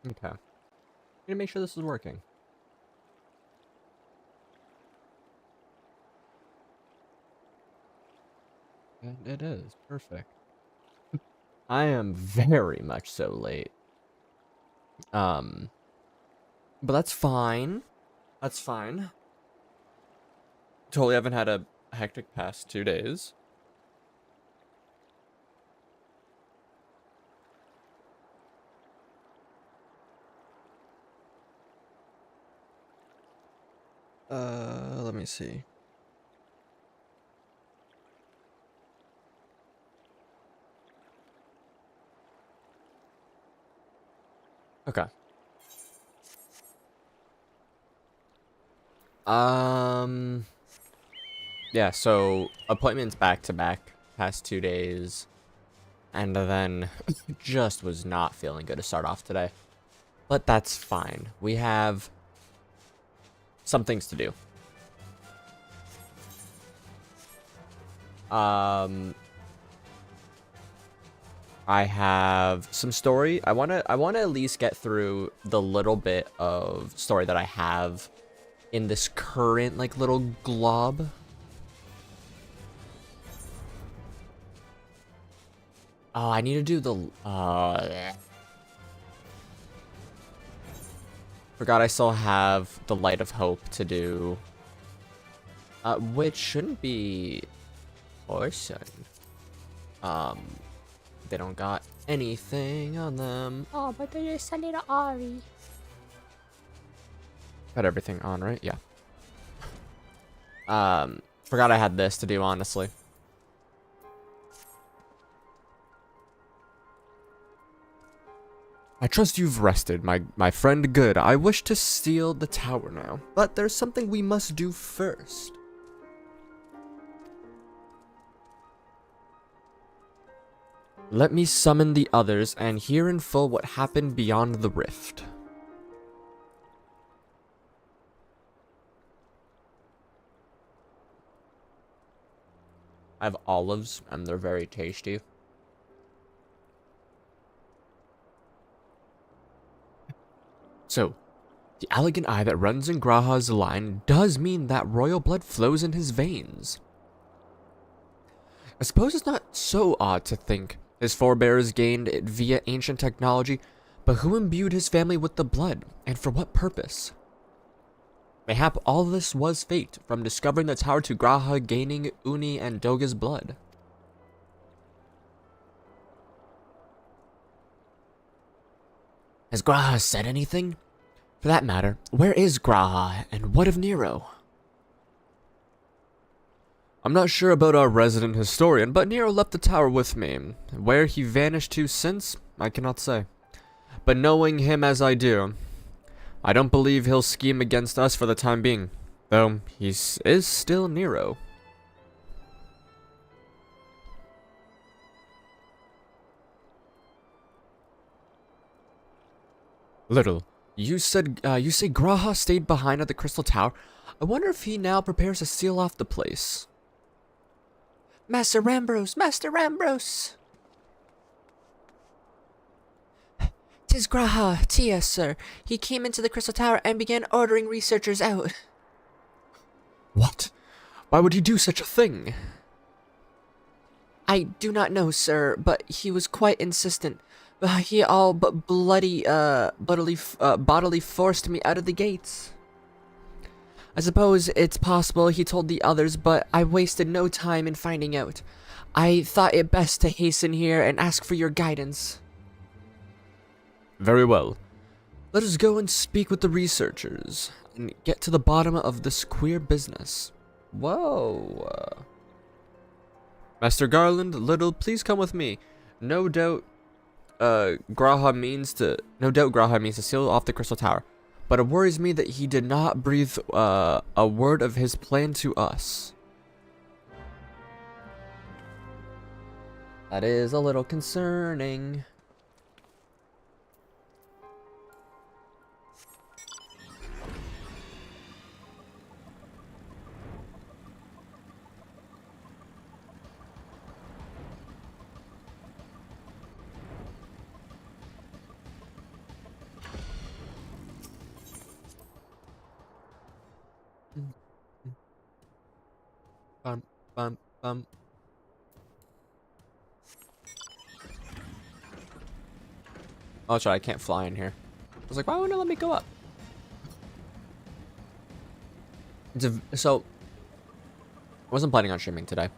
Okay. I'm gonna make sure this is working. And it is. Perfect. I am very much so late. Um, but that's fine. That's fine. Totally haven't had a hectic past 2 days. Let me see. Okay. Yeah, so appointments back to back past 2 days, and then just was not feeling good to start off today. But that's fine. We have some things to do. I have some story. I wanna at least get through the little bit of story that I have in this current like little glob. Oh, I need to do the forgot I still have the Light of Hope to do. Which shouldn't be awesome. They don't got anything on them. Oh, but there's a little Ari. Got everything on, right? Yeah. Forgot I had this to do, honestly. I trust you've rested, my friend good. I wish to steal the tower now, but there's something we must do first. Let me summon the others and hear in full what happened beyond the rift. I have olives, and they're very tasty. So, the elegant eye that runs in Graha's line does mean that royal blood flows in his veins. I suppose it's not so odd to think his forebears gained it via ancient technology, but who imbued his family with the blood, and for what purpose? Mayhap all this was fate, from discovering the tower to Graha gaining Uni and Doga's blood. Has Graha said anything? For that matter, where is Graha, and what of Nero? I'm not sure about our resident historian, but Nero left the tower with me. Where he vanished to since, I cannot say. But knowing him as I do, I don't believe he'll scheme against us for the time being, though he is still Nero. Little, you say Graha stayed behind at the Crystal Tower. I wonder if he now prepares to seal off the place. Master Rambros! Master Rambros! 'Tis Graha, Tia, sir. He came into the Crystal Tower and began ordering researchers out. What? Why would he do such a thing? I do not know, sir, but he was quite insistent. He all but bodily forced me out of the gates. I suppose it's possible he told the others, but I wasted no time in finding out. I thought it best to hasten here and ask for your guidance. Very well. Let us go and speak with the researchers and get to the bottom of this queer business. Whoa. Master Garland, Little, please come with me. No doubt Graha means to seal off the Crystal Tower. But it worries me that he did not breathe a word of his plan to us. That is a little concerning. Bum, bum, bum. Oh, sorry, I can't fly in here. I was like, why wouldn't it let me go up? So, I wasn't planning on streaming today.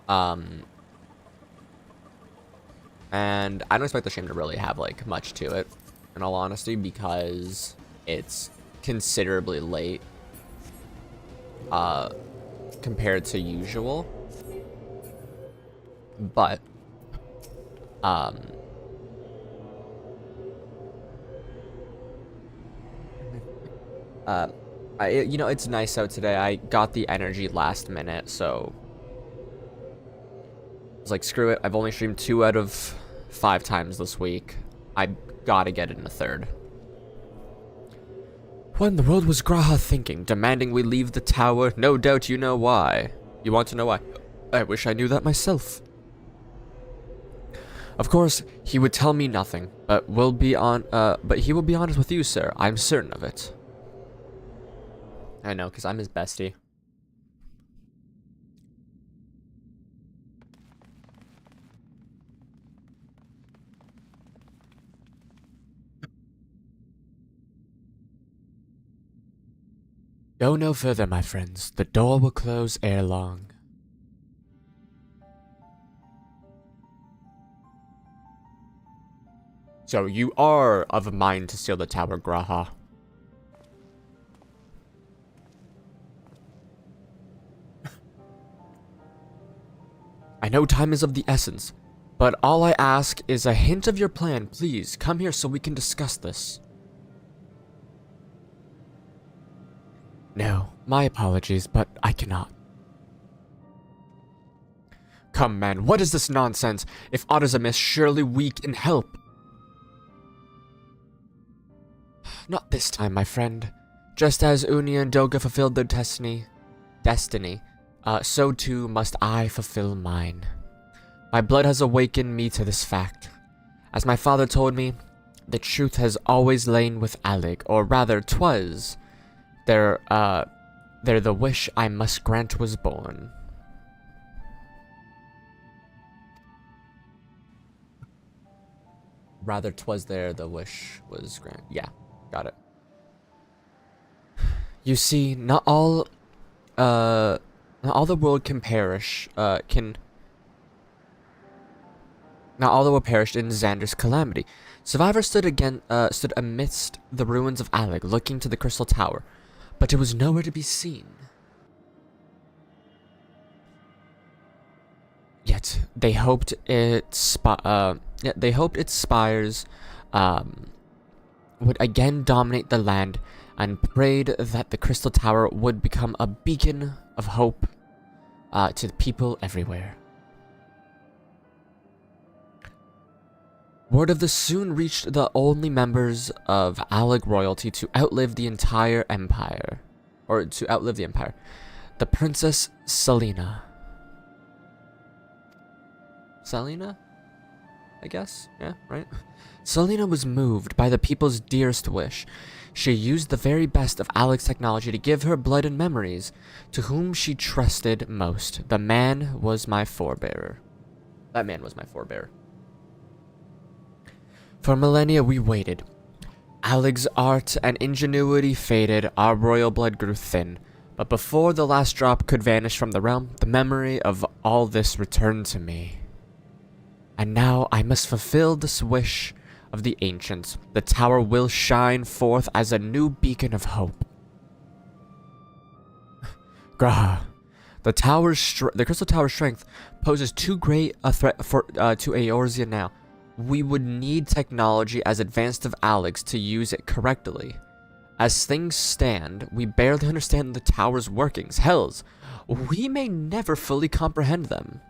And I don't expect the stream to really have, like, much to it, in all honesty, because it's considerably late, compared to usual. But, you know, it's nice out today. I got the energy last minute, so I was like, screw it. I've only streamed 2 out of 5 times this week. I gotta get it in a third. What in the world was Graha thinking? Demanding we leave the tower? No doubt you know why. You want to know why? I wish I knew that myself. Of course, he would tell me nothing, but he will be honest with you, sir. I'm certain of it. I know, because I'm his bestie. Go no further, my friends. The door will close ere long. So you are of a mind to steal the tower, Graha. I know time is of the essence, but all I ask is a hint of your plan. Please, come here so we can discuss this. No, my apologies, but I cannot. Come, man, what is this nonsense? If aught is amiss, surely we can help. Not this time, my friend. Just as Uni and Doga fulfilled their destiny, so too must I fulfill mine. My blood has awakened me to this fact. As my father told me, the truth has always lain with Alig, or rather 'twas. There the wish I must grant was born. Rather 'twas there the wish was granted. Yeah, got it. You see, not all the world can perish, not all the world perished in Xander's calamity. Survivors stood amidst the ruins of Alig, looking to the Crystal Tower, but it was nowhere to be seen. Yet they hoped its spires would again dominate the land, and prayed that the Crystal Tower would become a beacon of hope to the people everywhere. Word of this soon reached the only members of Alig royalty to outlive the empire. The Princess Selena. Selena? I guess? Yeah, right? Selena was moved by the people's dearest wish. She used the very best of Alig's technology to give her blood and memories to whom she trusted most. The man was my forebearer. That man was my forebearer. For millennia we waited. Alig's art and ingenuity faded, our royal blood grew thin. But before the last drop could vanish from the realm, the memory of all this returned to me. And now I must fulfill this wish of the ancients. The tower will shine forth as a new beacon of hope. Graha, the Crystal Tower's strength poses too great a threat to Eorzea now. We would need technology as advanced as Alig's to use it correctly. As things stand, we barely understand the tower's workings. Hells, we may never fully comprehend them.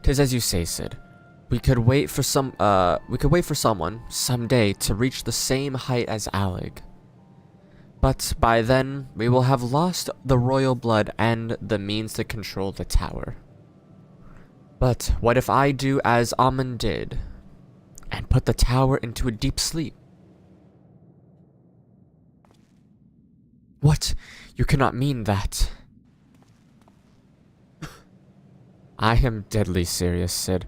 'Tis as you say, Sid. We could wait for someone someday to reach the same height as Alig. But by then, we will have lost the royal blood and the means to control the tower. But what if I do as Amon did, and put the tower into a deep sleep? What? You cannot mean that. I am deadly serious, Sid.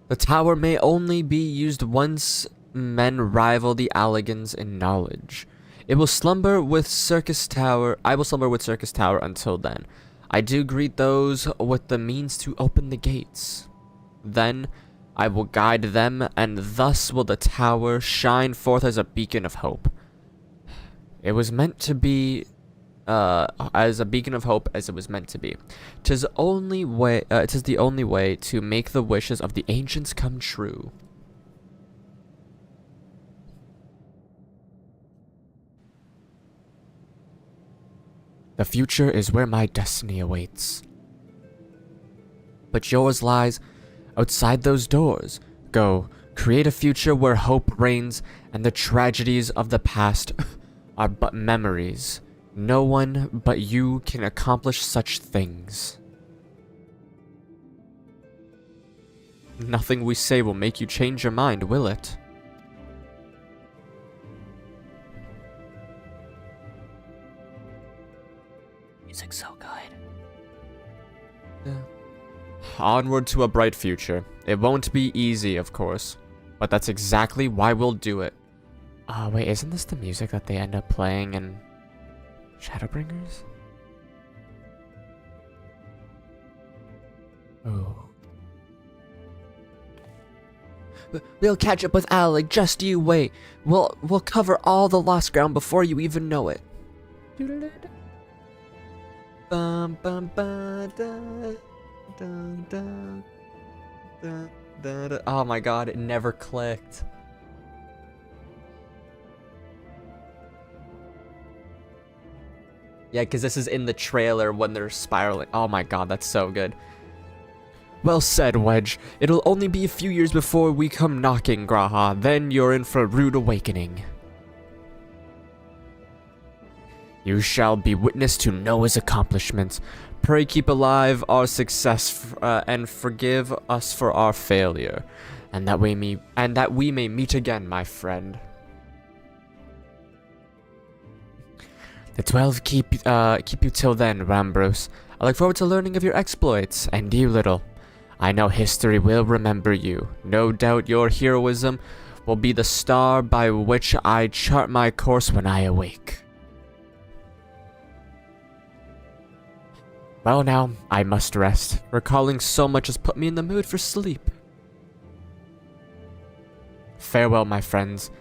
The tower may only be used once men rival the Alligans in knowledge. It will slumber with Circus Tower. I will slumber with Circus Tower until then. I do greet those with the means to open the gates. Then I will guide them, and thus will the tower shine forth as a beacon of hope. It was meant to be as a beacon of hope as it was meant to be. 'Tis the only way to make the wishes of the ancients come true. The future is where my destiny awaits. But yours lies outside those doors. Go, create a future where hope reigns and the tragedies of the past are but memories. No one but you can accomplish such things. Nothing we say will make you change your mind, will it? Music's so good. Yeah. Onward to a bright future. It won't be easy, of course, but that's exactly why we'll do it. Wait, isn't this the music that they end up playing in Shadowbringers? Oh. We'll catch up with Alec, just you wait. We'll cover all the lost ground before you even know it. Bum bum ba da da da da da da. Oh my god, it never clicked. Yeah, because this is in the trailer when they're spiraling. Oh my god, that's so good. Well said, Wedge. It'll only be a few years before we come knocking, Graha. Then you're in for a rude awakening. You shall be witness to Noah's accomplishments. Pray keep alive our success and forgive us for our failure, and that we may meet again, my friend. The 12 keep you till then, Rambros. I look forward to learning of your exploits, and you, Little. I know history will remember you. No doubt your heroism will be the star by which I chart my course when I awake. Well now, I must rest. Recalling so much has put me in the mood for sleep. Farewell, my friends.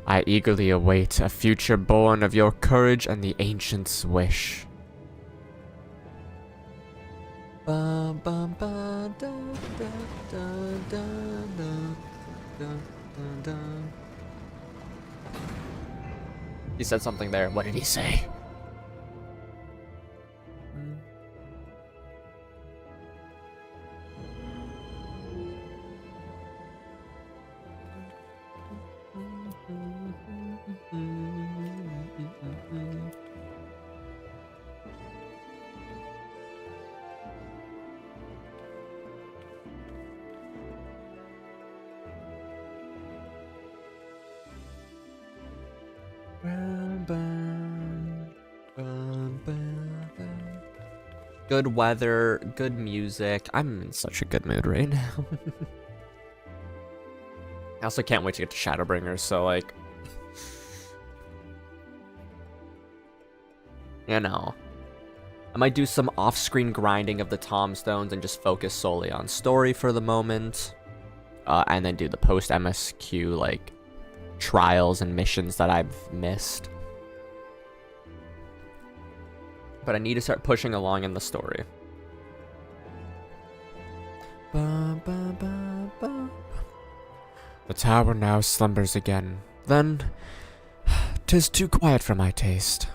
I eagerly await a future born of your courage and the ancients' wish. Bum, bum, ba, da, da, da, da, da, da, da. He said something there. What did he say? Good weather, good music. I'm in such a good mood right now. I also can't wait to get to Shadowbringers, so like... You know. I might do some off-screen grinding of the Tomstones and just focus solely on story for the moment. And then do the post-MSQ, like, trials and missions that I've missed. But I need to start pushing along in the story. Ba, ba, ba, ba. The tower now slumbers again. Then, 'tis too quiet for my taste.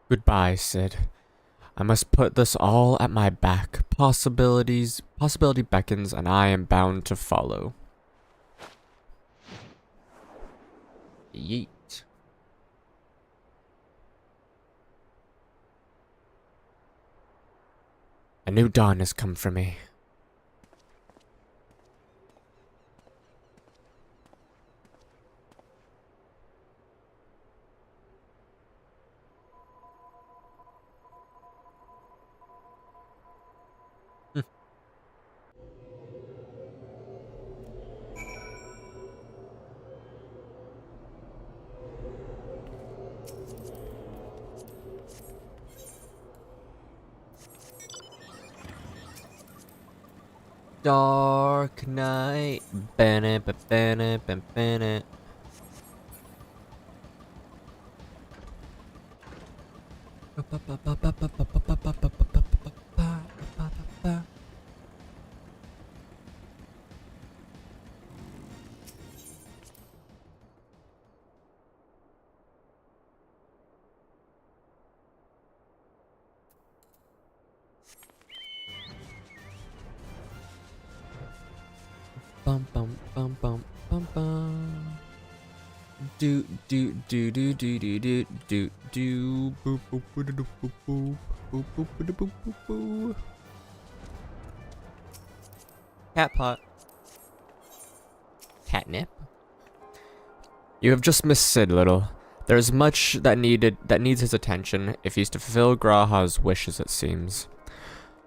Goodbye, Sid. I must put this all at my back. Possibility beckons, and I am bound to follow. Yeet. A new dawn has come for me. Dark night. Bennett, Bennett, Bennett. Bum bum bum bum bum bum. Do do do do do do do do do boop boop boop boop boop boop boop boop boop boop boop boop. Cat pot. Catnip. You have just missed Sid, Little. There is much that needs his attention if he's to fulfill Graha's wishes, it seems.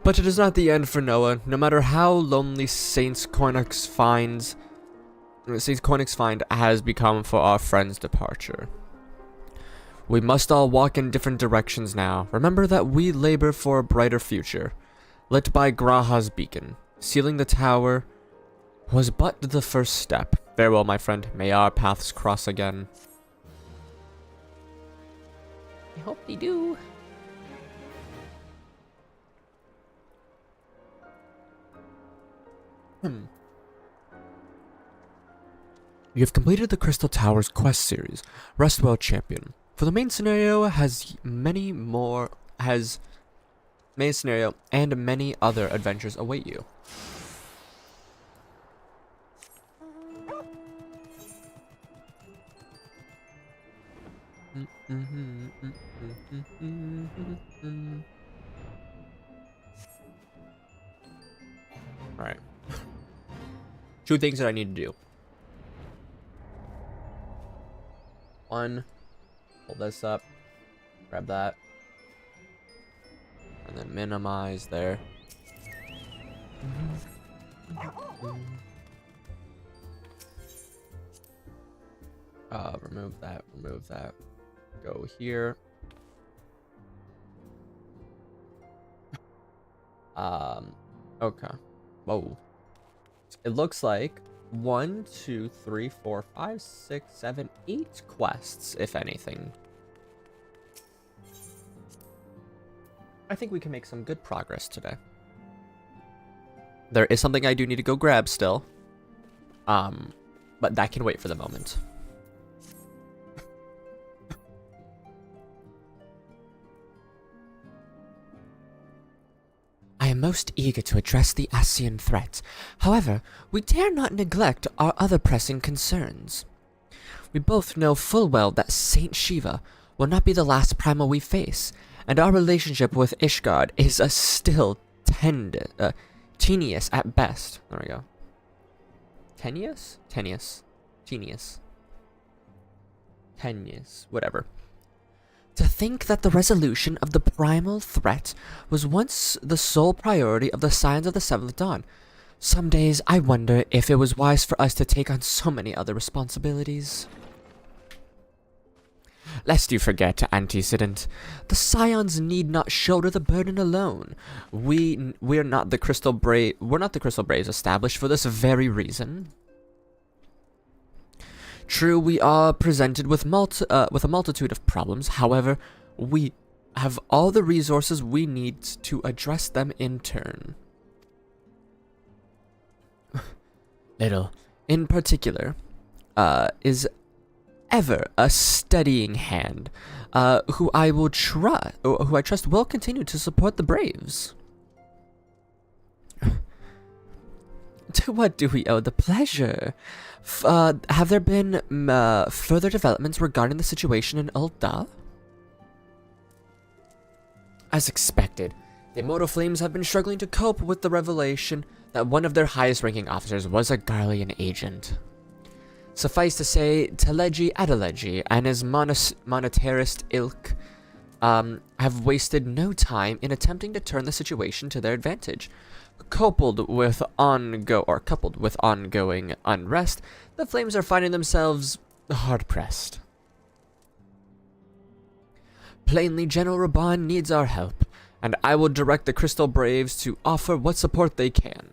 But it is not the end for Noah. No matter how lonely Saint Cornix find has become for our friend's departure. We must all walk in different directions now. Remember that we labor for a brighter future, lit by Graha's beacon. Sealing the tower was but the first step. Farewell, my friend. May our paths cross again. I hope they do. You have completed the Crystal Towers quest series. Rest well, champion. For the main scenario and many other adventures await you. Alright. Two things that I need to do. One, pull this up, grab that, and then minimize there. Remove that. Go here. Okay. Whoa. It looks like 1, 2, 3, 4, 5, 6, 7, 8 quests, if anything. I think we can make some good progress today. There is something I do need to go grab still. But that can wait for the moment. I am most eager to address the Ascian threat. However, we dare not neglect our other pressing concerns. We both know full well that Saint Shiva will not be the last primal we face, and our relationship with Ishgard is still tenuous at best. There we go. Tenuous? Tenuous. Whatever. To think that the resolution of the primal threat was once the sole priority of the Scions of the Seventh Dawn. Some days I wonder if it was wise for us to take on so many other responsibilities. Lest you forget, antecedent, the Scions need not shoulder the burden alone. We're not the Crystal Braves established for this very reason. True, we are presented with a multitude of problems. However, we have all the resources we need to address them in turn. Little, in particular, is ever a steadying hand, who I trust will continue to support the Braves. To what do we owe the pleasure? Have there been further developments regarding the situation in Ul'dah? As expected, The Immortal Flames have been struggling to cope with the revelation that one of their highest-ranking officers was a Garlean agent. Suffice to say, Teleji Adeleji and his monetarist ilk have wasted no time in attempting to turn the situation to their advantage. Coupled with ongoing unrest, the Flames are finding themselves hard-pressed. Plainly, General Raban needs our help, and I will direct the Crystal Braves to offer what support they can.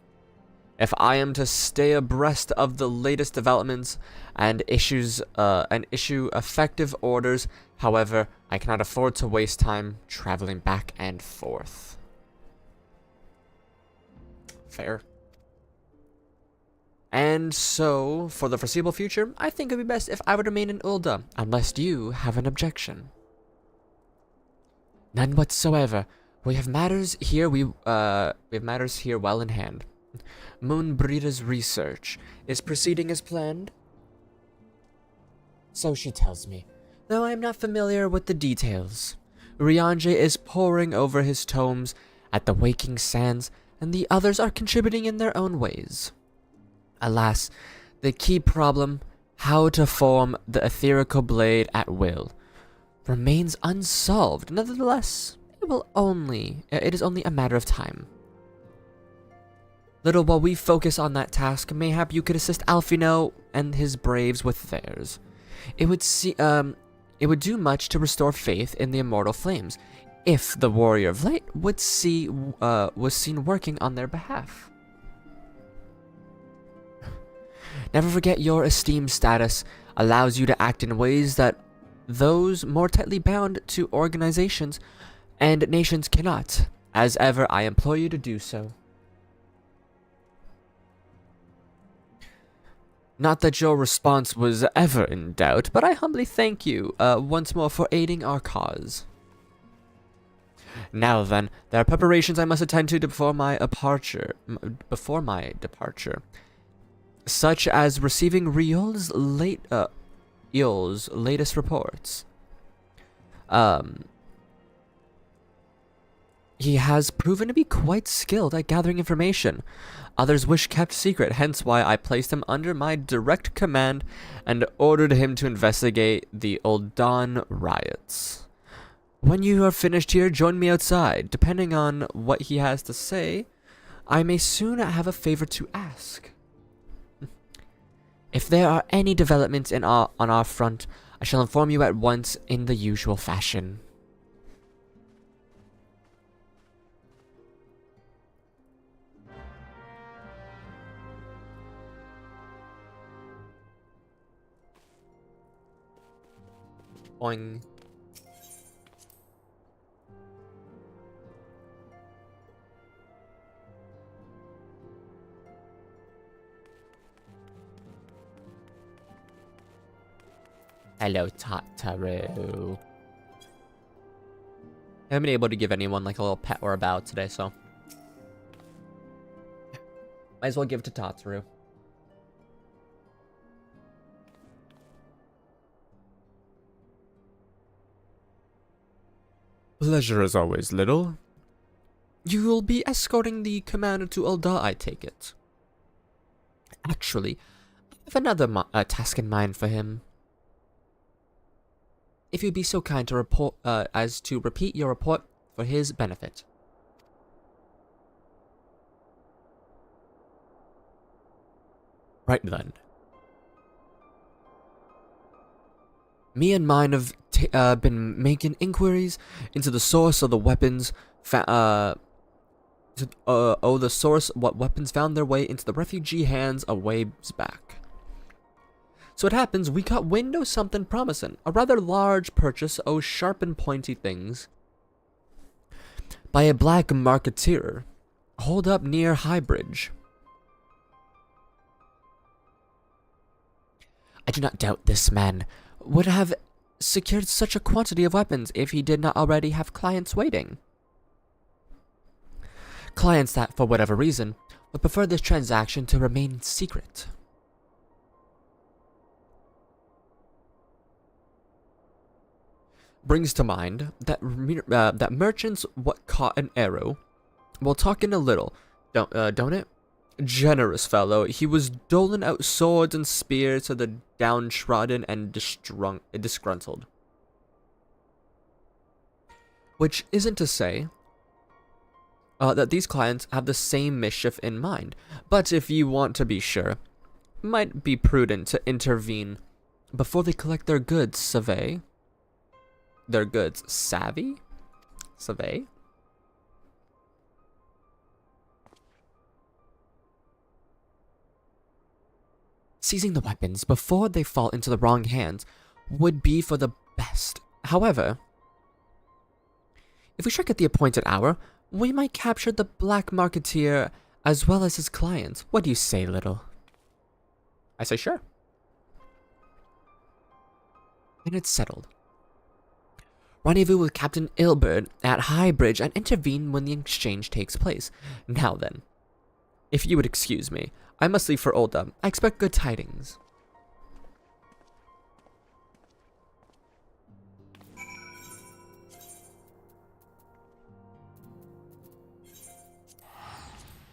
If I am to stay abreast of the latest developments and issue effective orders, however, I cannot afford to waste time traveling back and forth. Fair. And so, for the foreseeable future, I think it would be best if I would remain in Ulda, unless you have an objection. None whatsoever. We have matters here well in hand. Moonbreeder's research is proceeding as planned. So she tells me, though I am not familiar with the details. Rianje is poring over his tomes at the Waking Sands, and the others are contributing in their own ways. Alas, the key problem, how to form the etherical blade at will, remains unsolved. Nevertheless, it is only a matter of time. Little while we focus on that task, mayhap you could assist Alfino and his braves with theirs. It would do much to restore faith in the Immortal Flames, if the Warrior of Light was seen working on their behalf. Never forget your esteemed status allows you to act in ways that those more tightly bound to organizations and nations cannot. As ever, I implore you to do so. Not that your response was ever in doubt, but I humbly thank you once more for aiding our cause. Now then, there are preparations I must attend to before my departure, such as receiving Riol's latest reports. He has proven to be quite skilled at gathering information. Others wish kept secret, hence why I placed him under my direct command and ordered him to investigate the Old Dawn riots. When you are finished here, join me outside. Depending on what he has to say, I may soon have a favor to ask. If there are any developments on our front, I shall inform you at once in the usual fashion. Boing. Hello, Tataru. I haven't been able to give anyone like a little pet or a bow today, so might as well give it to Tataru. Pleasure as always, Little. You'll be escorting the commander to Ulda, I take it. Actually, I have another task in mind for him. If you'd be so kind to repeat your report for his benefit. Right then. Me and mine have been making inquiries into the source of the weapons, what weapons found their way into the refugee hands a ways back. So it happens we got wind of something promising, a rather large purchase of sharp and pointy things by a black marketeer, holed up near Highbridge. I do not doubt this man would have secured such a quantity of weapons if he did not already have clients waiting. Clients that, for whatever reason, would prefer this transaction to remain secret. Brings to mind that merchants what caught an arrow We'll talk in a little. Don't it? Generous fellow, he was doling out swords and spears to the downtrodden and disgruntled. Which isn't to say that these clients have the same mischief in mind, but if you want to be sure, it might be prudent to intervene before they collect their goods, savvy? Their goods, savvy? Savvy? Seizing the weapons before they fall into the wrong hands would be for the best. However, if we strike at the appointed hour, we might capture the black marketeer as well as his clients. What do you say, little? I say sure. And it's settled. Rendezvous with Captain Ilbert at Highbridge and intervene when the exchange takes place. Now then, if you would excuse me, I must leave for Olda. I expect good tidings.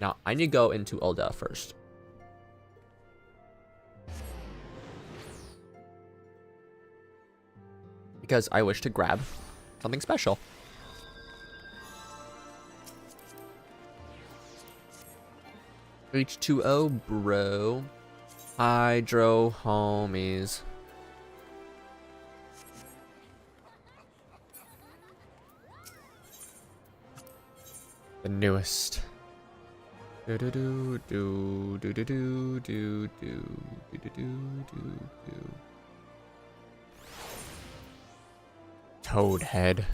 Now, I need to go into Olda first. Because I wish to grab something special. H2O, bro. Hydro homies. The newest. Do do do do do do do do do do do. Toadhead.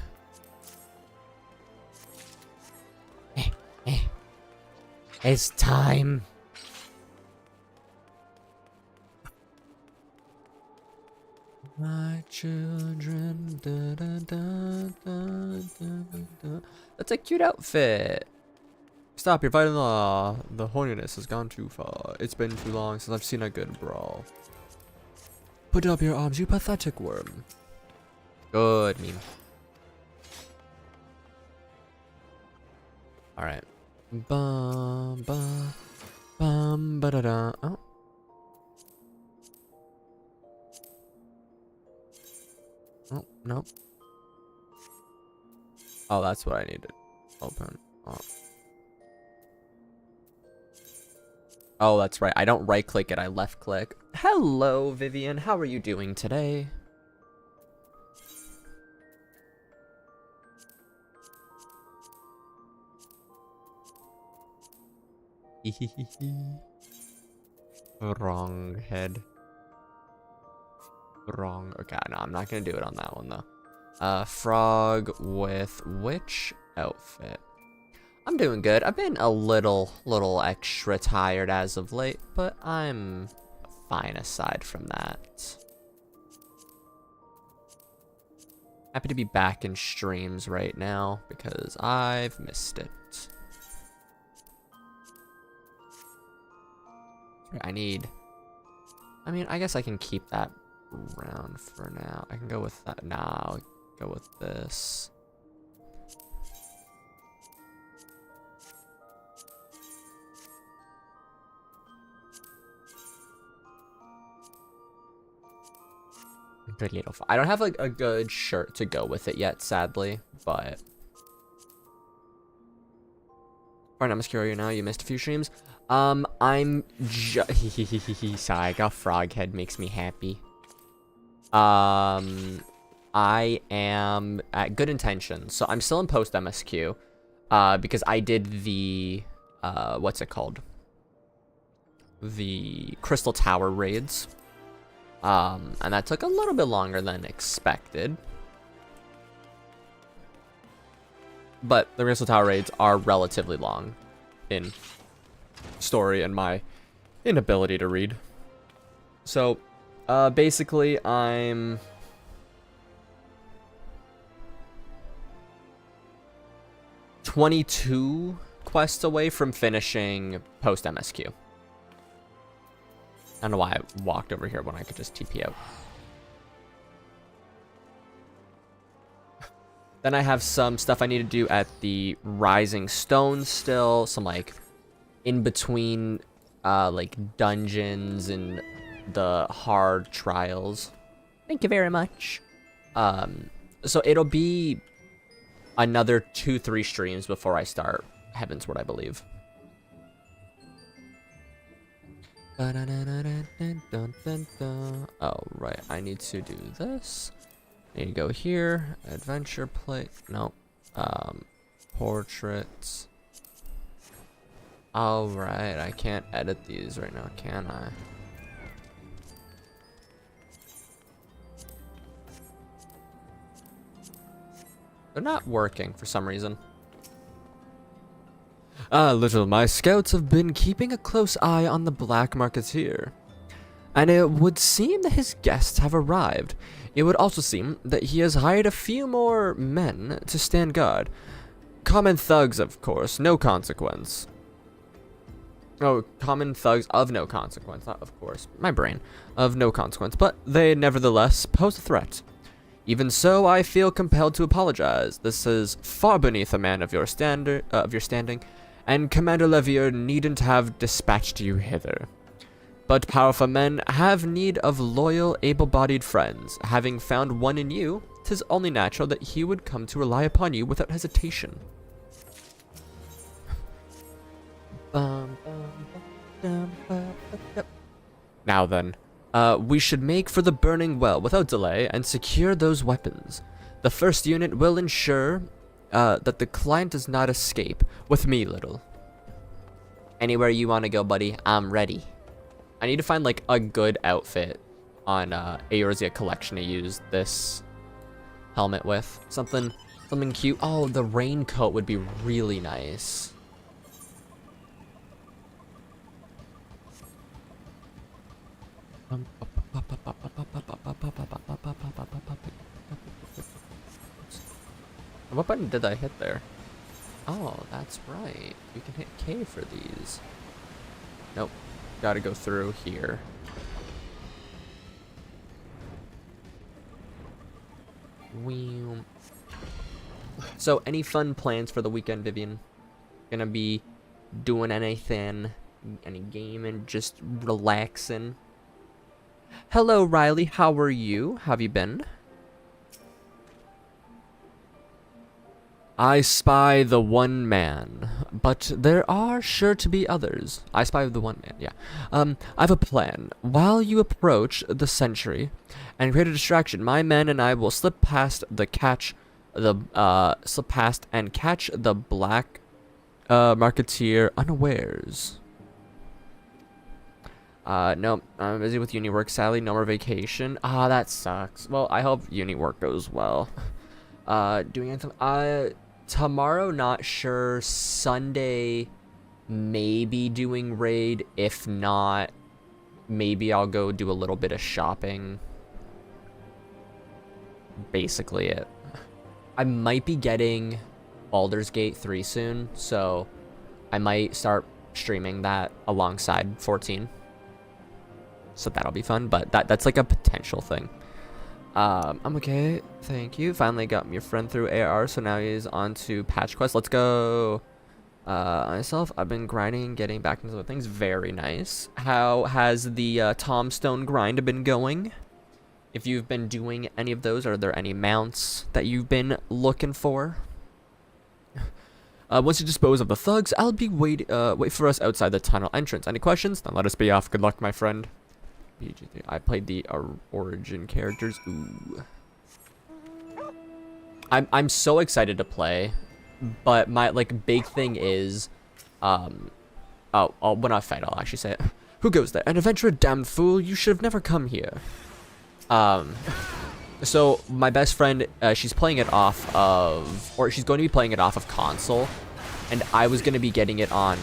It's time. My children. Da, da, da, da, da, da. That's a cute outfit. Stop, you're fighting the horniness has gone too far. It's been too long since I've seen a good brawl. Put up your arms, you pathetic worm. Good meme. Alright. Bum ba bum ba da da. Oh. Oh, nope. Oh, that's what I needed. Open. Oh. Oh, that's right. I don't right click it, I left click. Hello, Vivian. How are you doing today? Wrong head. Wrong. Okay, no, I'm not gonna do it on that one though. Frog with which outfit? I'm doing good. I've been a little extra tired as of late, but I'm fine aside from that. Happy to be back in streams right now because I've missed it. I mean, I guess I can keep that round for now. I can go with that now. Go with this. Good little. I don't have like a good shirt to go with it yet, sadly, but. Alright, I'm Obscure now. You missed a few streams. I'm sorry, I got frog head, makes me happy. I am at good intentions, so I'm still in post MSQ, because I did the, what's it called? The Crystal Tower raids. And that took a little bit longer than expected. But the Crystal Tower raids are relatively long in story and my inability to read. So, basically, I'm 22 quests away from finishing post MSQ. I don't know why I walked over here when I could just TP out. Then I have some stuff I need to do at the Rising Stone still. Some, like, in-between, like, dungeons and the hard trials. Thank you very much. So it'll be another 2-3 streams before I start Heavensward, I believe. Oh, right. I need to do this. I need to go here. Adventure plate. No. Portraits. All right. I can't edit these right now, can I? They're not working for some reason. Little, my scouts have been keeping a close eye on the Black Marketeer, and it would seem that his guests have arrived. It would also seem that he has hired a few more men to stand guard. Common thugs, of course, no consequence. Oh, common thugs of no consequence, not of course. My brain. Of no consequence, but they nevertheless pose a threat. Even so, I feel compelled to apologize. This is far beneath a man of your standing, and Commander Levier needn't have dispatched you hither. But powerful men have need of loyal, able-bodied friends. Having found one in you, 'tis only natural that he would come to rely upon you without hesitation. Now then, we should make for the Burning Well without delay and secure those weapons. The first unit will ensure that the client does not escape. With me, Little. Anywhere you want to go, buddy, I'm ready. I need to find, like, a good outfit on Eorzea collection to use this helmet with. Something cute. Oh, the raincoat would be really nice. What button did I hit there? Oh, that's right. You can hit K for these. Nope. Gotta go through here. So, any fun plans for the weekend, Vivian? Gonna be doing anything? Any gaming? Just relaxing? Hello, Riley. How are you? How have you been? I spy the one man, but there are sure to be others. I spy the one man, yeah. I have a plan. While you approach the sentry and create a distraction, my men and I will slip past and catch the Black Marketeer unawares. No, I'm busy with uni work, sadly. No more vacation. Ah, that sucks. Well, I hope uni work goes well. Doing anything? Tomorrow, not sure. Sunday, maybe doing raid. If not, maybe I'll go do a little bit of shopping. Basically it. I might be getting Baldur's Gate 3 soon, so I might start streaming that alongside 14. So that'll be fun, but that's like a potential thing. I'm okay, thank you. Finally got your friend through AR, so now he's on to patch quest. Let's go. Myself, I've been grinding, getting back into the things. Very nice. How has the Tombstone grind been going? If you've been doing any of those, are there any mounts that you've been looking for? Once you dispose of the thugs, I'll be wait for us outside the tunnel entrance. Any questions? Then let us be off. Good luck, my friend. I played the origin characters. Ooh. I'm so excited to play, but my big thing is, when I fight, I'll actually say it. Who goes there? An adventurer, damned fool! You should have never come here. So my best friend, she's playing it off of, or she's going to be playing it off of console, and I was going to be getting it on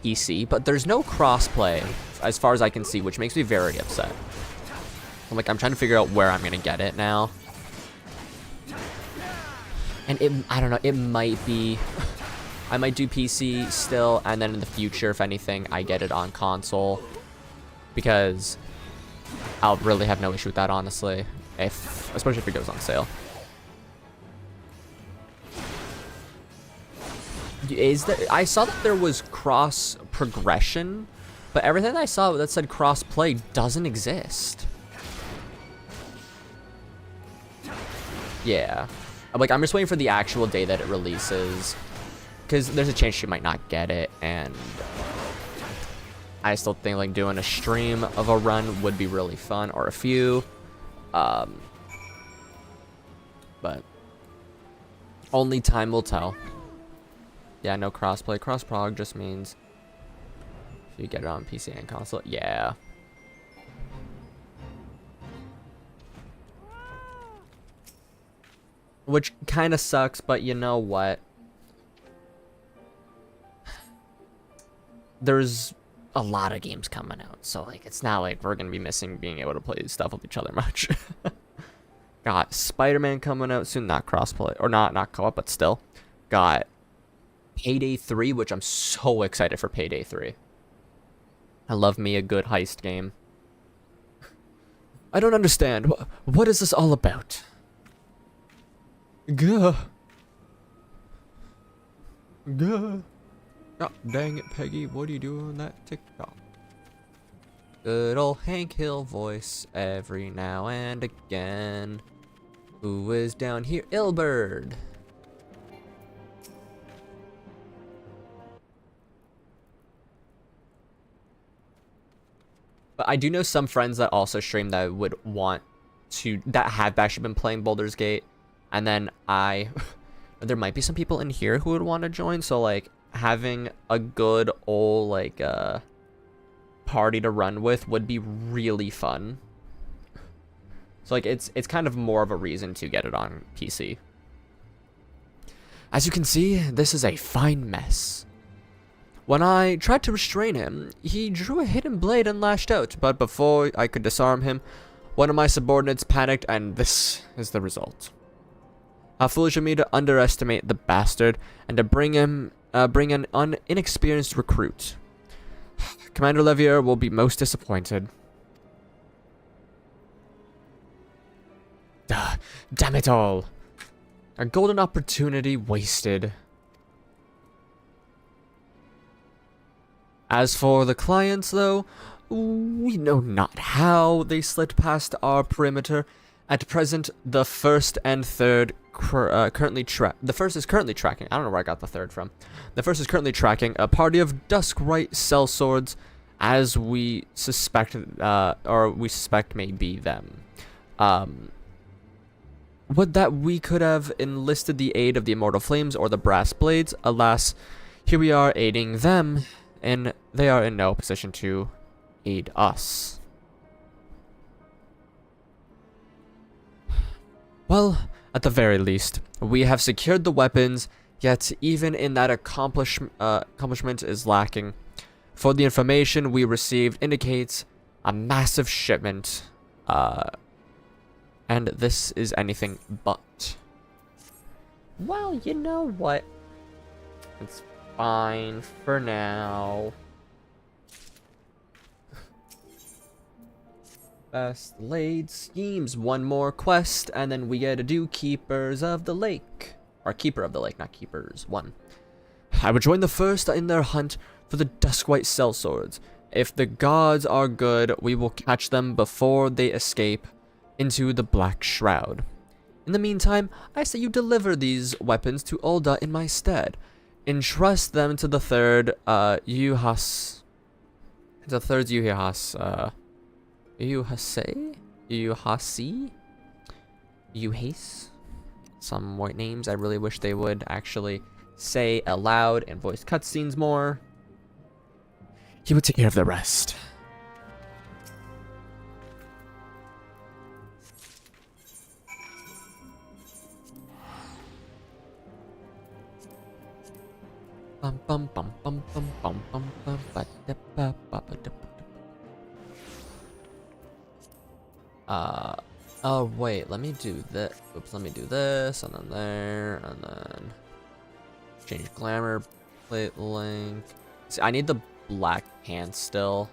PC, but there's no crossplay as far as I can see, which makes me very upset. I'm trying to figure out where I'm gonna get it now. And I don't know, it might be, I might do PC still, and then in the future, if anything, I get it on console, because I'll really have no issue with that, honestly, especially if it goes on sale. Is there? I saw that there was cross progression, but everything I saw that said cross play doesn't exist. Yeah, like I'm just waiting for the actual day that it releases, because there's a chance she might not get it, and I still think like doing a stream of a run would be really fun, or a few, but only time will tell. Yeah, no crossplay. Cross-prog just means if you get it on PC and console. Yeah. Which kind of sucks, but you know what? There's a lot of games coming out, so like it's not like we're gonna be missing being able to play stuff with each other much. Got Spider-Man coming out soon, not crossplay, or not co-op, but still. Got Payday 3, which I'm so excited for Payday 3. I love me a good heist game. I don't understand. What is this all about? Gah. Gah. Oh, dang it, Peggy. What are you doing on that TikTok? Good old Hank Hill voice every now and again. Who is down here? Ilbird. But I do know some friends that also stream that would want to, that have actually been playing Baldur's Gate. And then there might be some people in here who would want to join. So like having a good old like party to run with would be really fun. So like it's kind of more of a reason to get it on PC. As you can see, this is a fine mess. When I tried to restrain him, he drew a hidden blade and lashed out, but before I could disarm him, one of my subordinates panicked, and this is the result. How foolish of me to underestimate the bastard, and to bring an inexperienced recruit. Commander Levier will be most disappointed. Damn it all. A golden opportunity wasted. As for the clients, though, we know not how they slid past our perimeter. At present, the first and third the first is currently tracking. I don't know where I got the third from. The first is currently tracking a party of Duskwright sellswords, as we suspect, may be them. Would that we could have enlisted the aid of the Immortal Flames or the Brass Blades. Alas, here we are aiding them, and they are in no position to aid us. Well, at the very least, we have secured the weapons, yet even in that accomplishment is lacking. For the information we received indicates a massive shipment, and this is anything but. Well, you know what? It's fine for now. Best laid schemes. One more quest, and then we get to do Keepers of the Lake. Or Keeper of the Lake, not Keepers. 1. I would join the first in their hunt for the Duskwright sellswords. If the gods are good, we will catch them before they escape into the Black Shroud. In the meantime, I say you deliver these weapons to Ulda in my stead. Entrust them to the third, Yuhas. The third Yuhas, Yuhase? Some white names I really wish they would actually say aloud and voice cutscenes more. He would take care of the rest. Bum bum bum bum bum bum bum bum ba da ba ba ba da ba. Oh wait, let me do that. Oops, let me do this, and then there, and then change glamour plate link. See, I need the black pants still.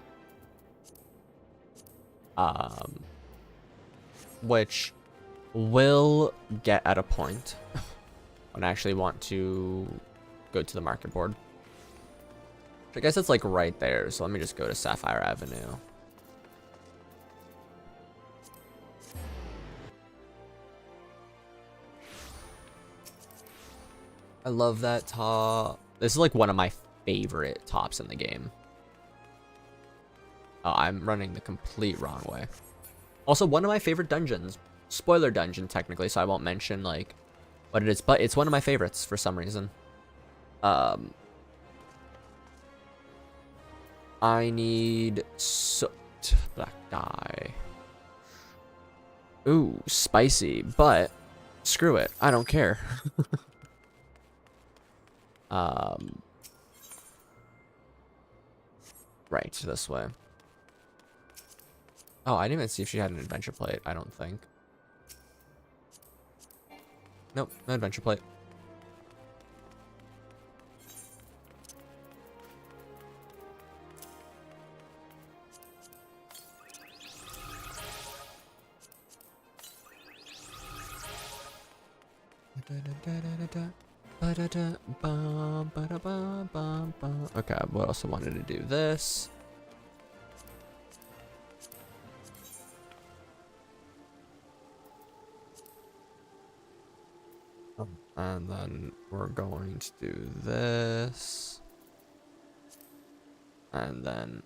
Which will get at a point when I actually want to go to the market board. I guess it's like right there, so let me just go to Sapphire Avenue. I love that top. This is like one of my favorite tops in the game. Oh, I'm running the complete wrong way. Also, one of my favorite dungeons. Spoiler dungeon, technically, so I won't mention, like, what it is. But it's one of my favorites for some reason. I need soot. Black dye. Ooh, spicy. But, screw it. I don't care. Right, this way. Oh, I didn't even see if she had an adventure plate, I don't think. Nope, no adventure plate. Okay, what else I wanted to do? This. And then we're going to do this. And then...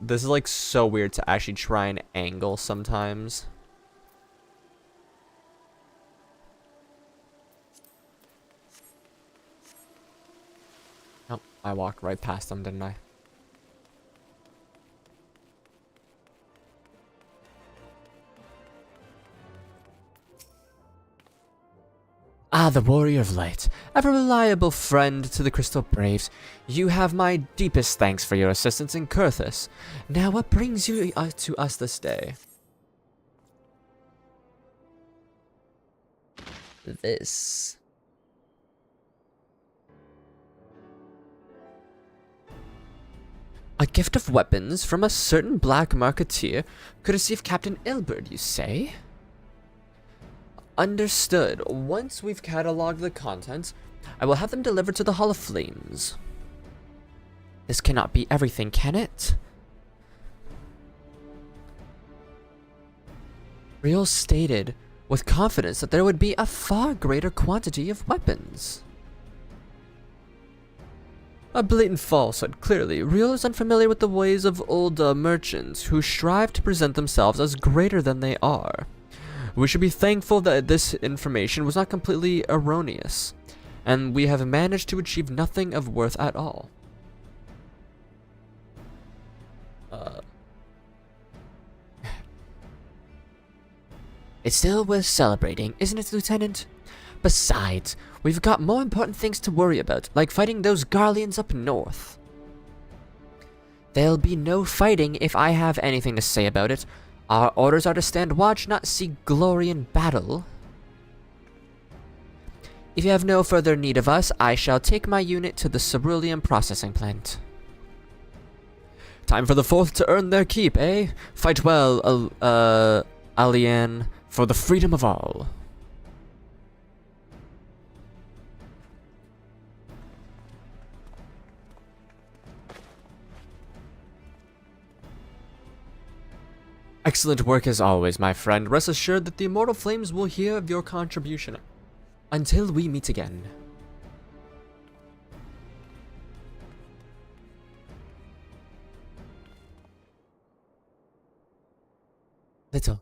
This is like so weird to actually try and angle sometimes. Oh, I walked right past them, didn't I? Ah, the Warrior of Light, ever reliable friend to the Crystal Braves. You have my deepest thanks for your assistance in Kurthus. Now, what brings you to us this day? This. A gift of weapons from a certain black marketeer, courtesy of Captain Ilberd, you say? Understood. Once we've cataloged the contents, I will have them delivered to the Hall of Flames. This cannot be everything, can it? Riel stated with confidence that there would be a far greater quantity of weapons. A blatant falsehood, clearly. Riel is unfamiliar with the ways of old merchants who strive to present themselves as greater than they are. We should be thankful that this information was not completely erroneous, and we have managed to achieve nothing of worth at all. It's still worth celebrating, isn't it, Lieutenant? Besides, we've got more important things to worry about, like fighting those Garleans up north. There'll be no fighting if I have anything to say about it. Our orders are to stand watch, not seek glory in battle. If you have no further need of us, I shall take my unit to the cerulean processing plant. Time for the Fourth to earn their keep, eh? Fight well, Alien, for the freedom of all. Excellent work as always, my friend. Rest assured that the Immortal Flames will hear of your contribution. Until we meet again. Little,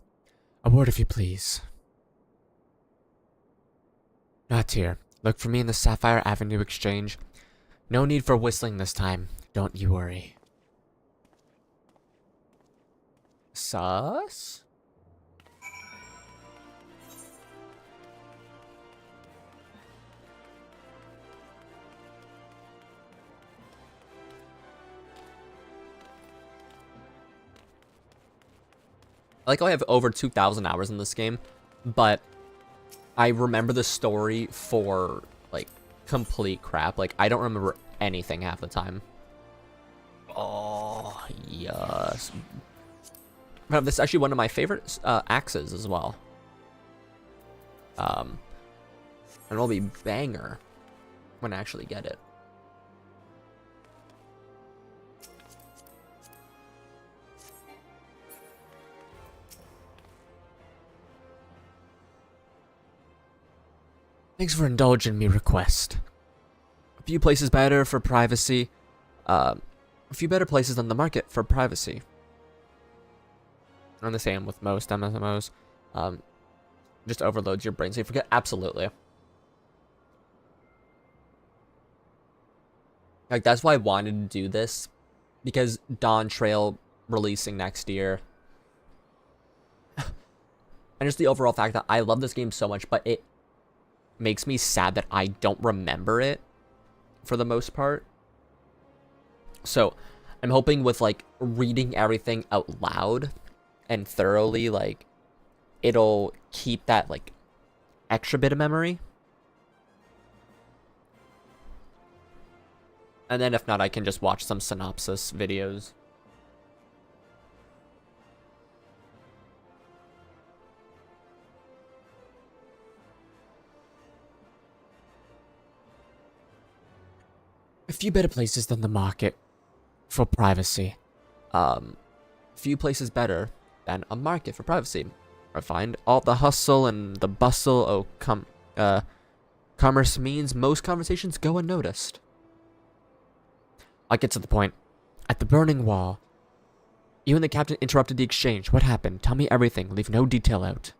a word if you please. Not here. Look for me in the Sapphire Avenue exchange. No need for whistling this time. Don't you worry. Sus? I like how I have over 2,000 hours in this game, but I remember the story for, like, complete crap. Like, I don't remember anything half the time. Oh, yes. This is actually one of my favorite axes as well. And it'll be banger when I actually get it. Thanks for indulging me request. A few places better for privacy. A few better places on the market for privacy. I'm the same with most MMOs. Just overloads your brain so you forget. Absolutely. Like, that's why I wanted to do this. Because Dawntrail releasing next year. And just the overall fact that I love this game so much, but it makes me sad that I don't remember it for the most part. So I'm hoping with like reading everything out loud and thoroughly, like it'll keep that like extra bit of memory. And then if not, I can just watch some synopsis videos. A few better places than the market for privacy. Few places better than a market for privacy. I find all the hustle and the bustle commerce means most conversations go unnoticed. I'll get to the point. At the burning wall, you and the captain interrupted the exchange. What happened? Tell me everything. Leave no detail out.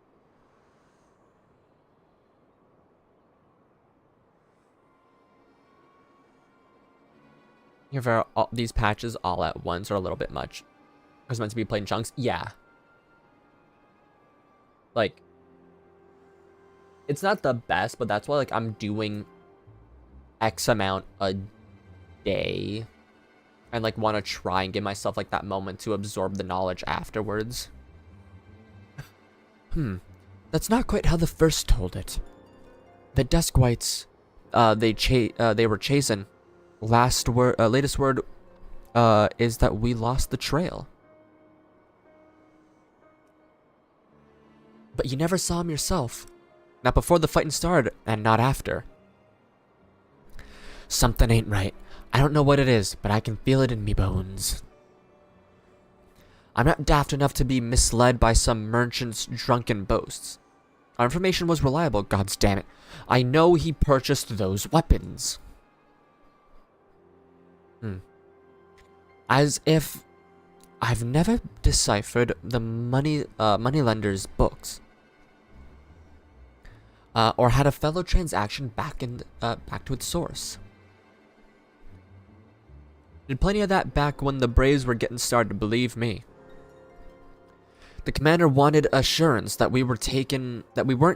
Here, these patches all at once are a little bit much. It was meant to be played in chunks. Yeah. Like, it's not the best, but that's why like I'm doing X amount a day. And like want to try and give myself like that moment to absorb the knowledge afterwards. That's not quite how the first told it. The Dusk Whites, they were chasing. Latest word is that we lost the trail. But you never saw him yourself. Not before the fighting started, and not after. Something ain't right. I don't know what it is, but I can feel it in me bones. I'm not daft enough to be misled by some merchant's drunken boasts. Our information was reliable, gods damn it. I know he purchased those weapons. As if I've never deciphered the moneylender's books. Or had a fellow transaction back to its source. Did plenty of that back when the Braves were getting started, believe me. The commander wanted assurance that we weren't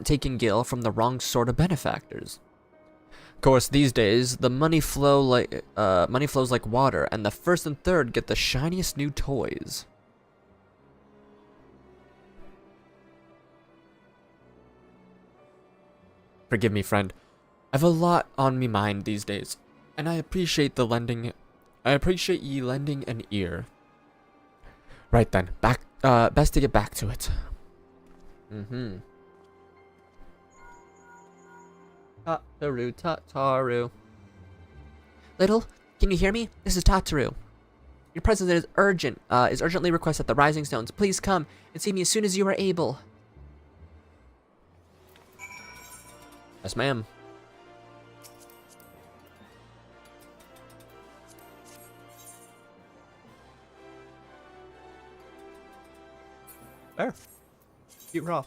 taking Gil from the wrong sort of benefactors. Of course, these days the money flows like water, and the first and third get the shiniest new toys. Forgive me, friend. I've a lot on me mind these days, and I appreciate the lending. I appreciate ye lending an ear. Right then, best to get back to it. Tataru. Little, can you hear me? This is Tataru. Your presence is urgent. Is urgently requested at the Rising Stones. Please come and see me as soon as you are able. Yes, ma'am. There. Cute raw.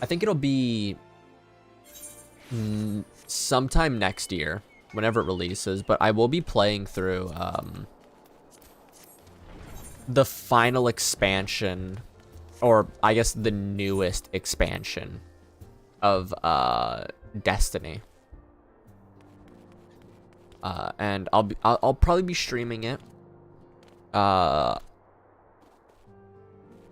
I think it'll be sometime next year, whenever it releases, but I will be playing through the final expansion, or I guess the newest expansion of Destiny. And I'll probably be streaming it.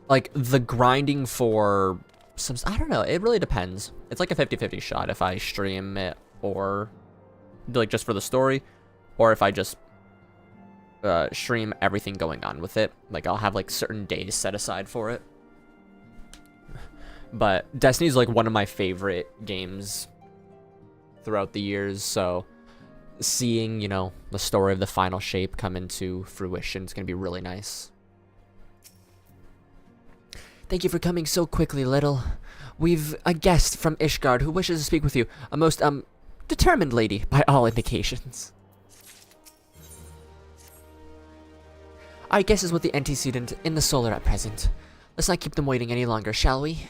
like the grinding for some, I don't know, it really depends. It's like a 50-50 shot if I stream it or like just for the story, or if I just stream everything going on with it. Like I'll have like certain days set aside for it. But Destiny's like one of my favorite games throughout the years, so seeing, you know, the story of the final shape come into fruition is gonna be really nice. Thank you for coming so quickly, Little. We've a guest from Ishgard who wishes to speak with you. A most, determined lady, by all indications. Our guest is with the antecedent in the solar at present. Let's not keep them waiting any longer, shall we?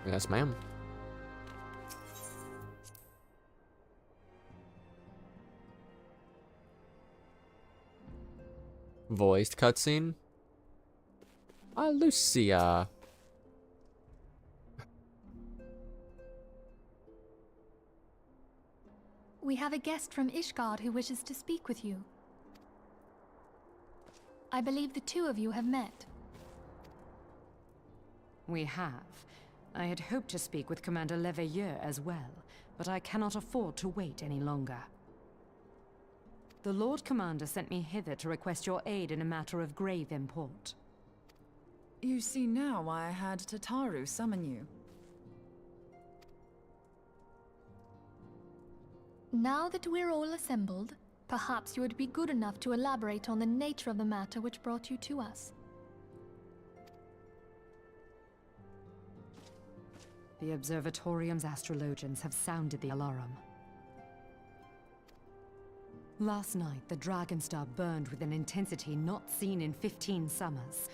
Yes, ma'am. Voiced cutscene? Lucia. We have a guest from Ishgard who wishes to speak with you. I believe the two of you have met. We have. I had hoped to speak with Commander Leveilleur as well, but I cannot afford to wait any longer. The Lord Commander sent me hither to request your aid in a matter of grave import. You see now why I had Tataru summon you. Now that we're all assembled, perhaps you would be good enough to elaborate on the nature of the matter which brought you to us. The Observatorium's astrologians have sounded the alarm. Last night, the Dragonstar burned with an intensity not seen in 15 summers.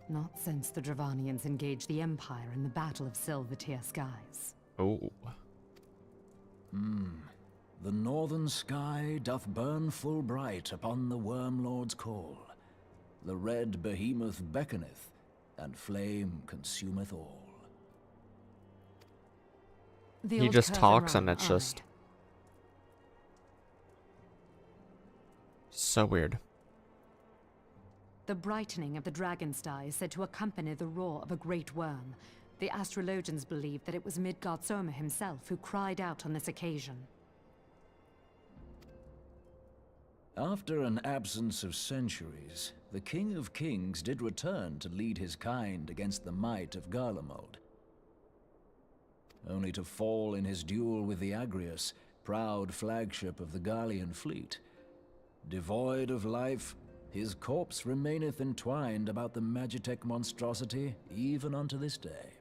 Not since the Dravanians engaged the Empire in the Battle of Silvertear Skies. Oh. The northern sky doth burn full bright upon the Wormlord's call. The red behemoth beckoneth, and flame consumeth all. The He old just curtain talks rang, and it's aye. just so weird. The brightening of the Dragonstar is said to accompany the roar of a great worm. The astrologians believe that it was Midgard himself who cried out on this occasion. After an absence of centuries, the King of Kings did return to lead his kind against the might of Garlemald. Only to fall in his duel with the Agrius, proud flagship of the Garlean fleet. Devoid of life, his corpse remaineth entwined about the Magitech monstrosity even unto this day.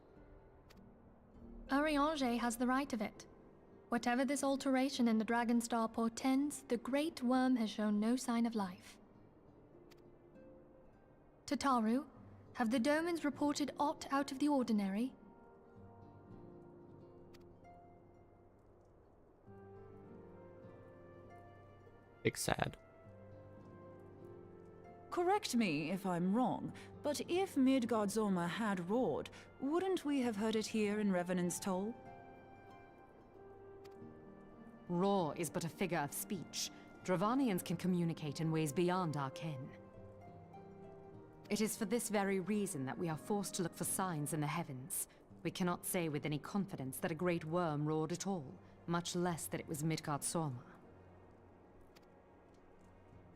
Eorzea has the right of it. Whatever this alteration in the Dragonstar portends, the Great Worm has shown no sign of life. Tataru, have the Domans reported aught out of the ordinary? Big sad. Correct me if I'm wrong, but if Midgardsormr had roared, wouldn't we have heard it here in Revenant's Toll? Roar is but a figure of speech. Dravanians can communicate in ways beyond our ken. It is for this very reason that we are forced to look for signs in the heavens. We cannot say with any confidence that a great worm roared at all, much less that it was Midgardsormr.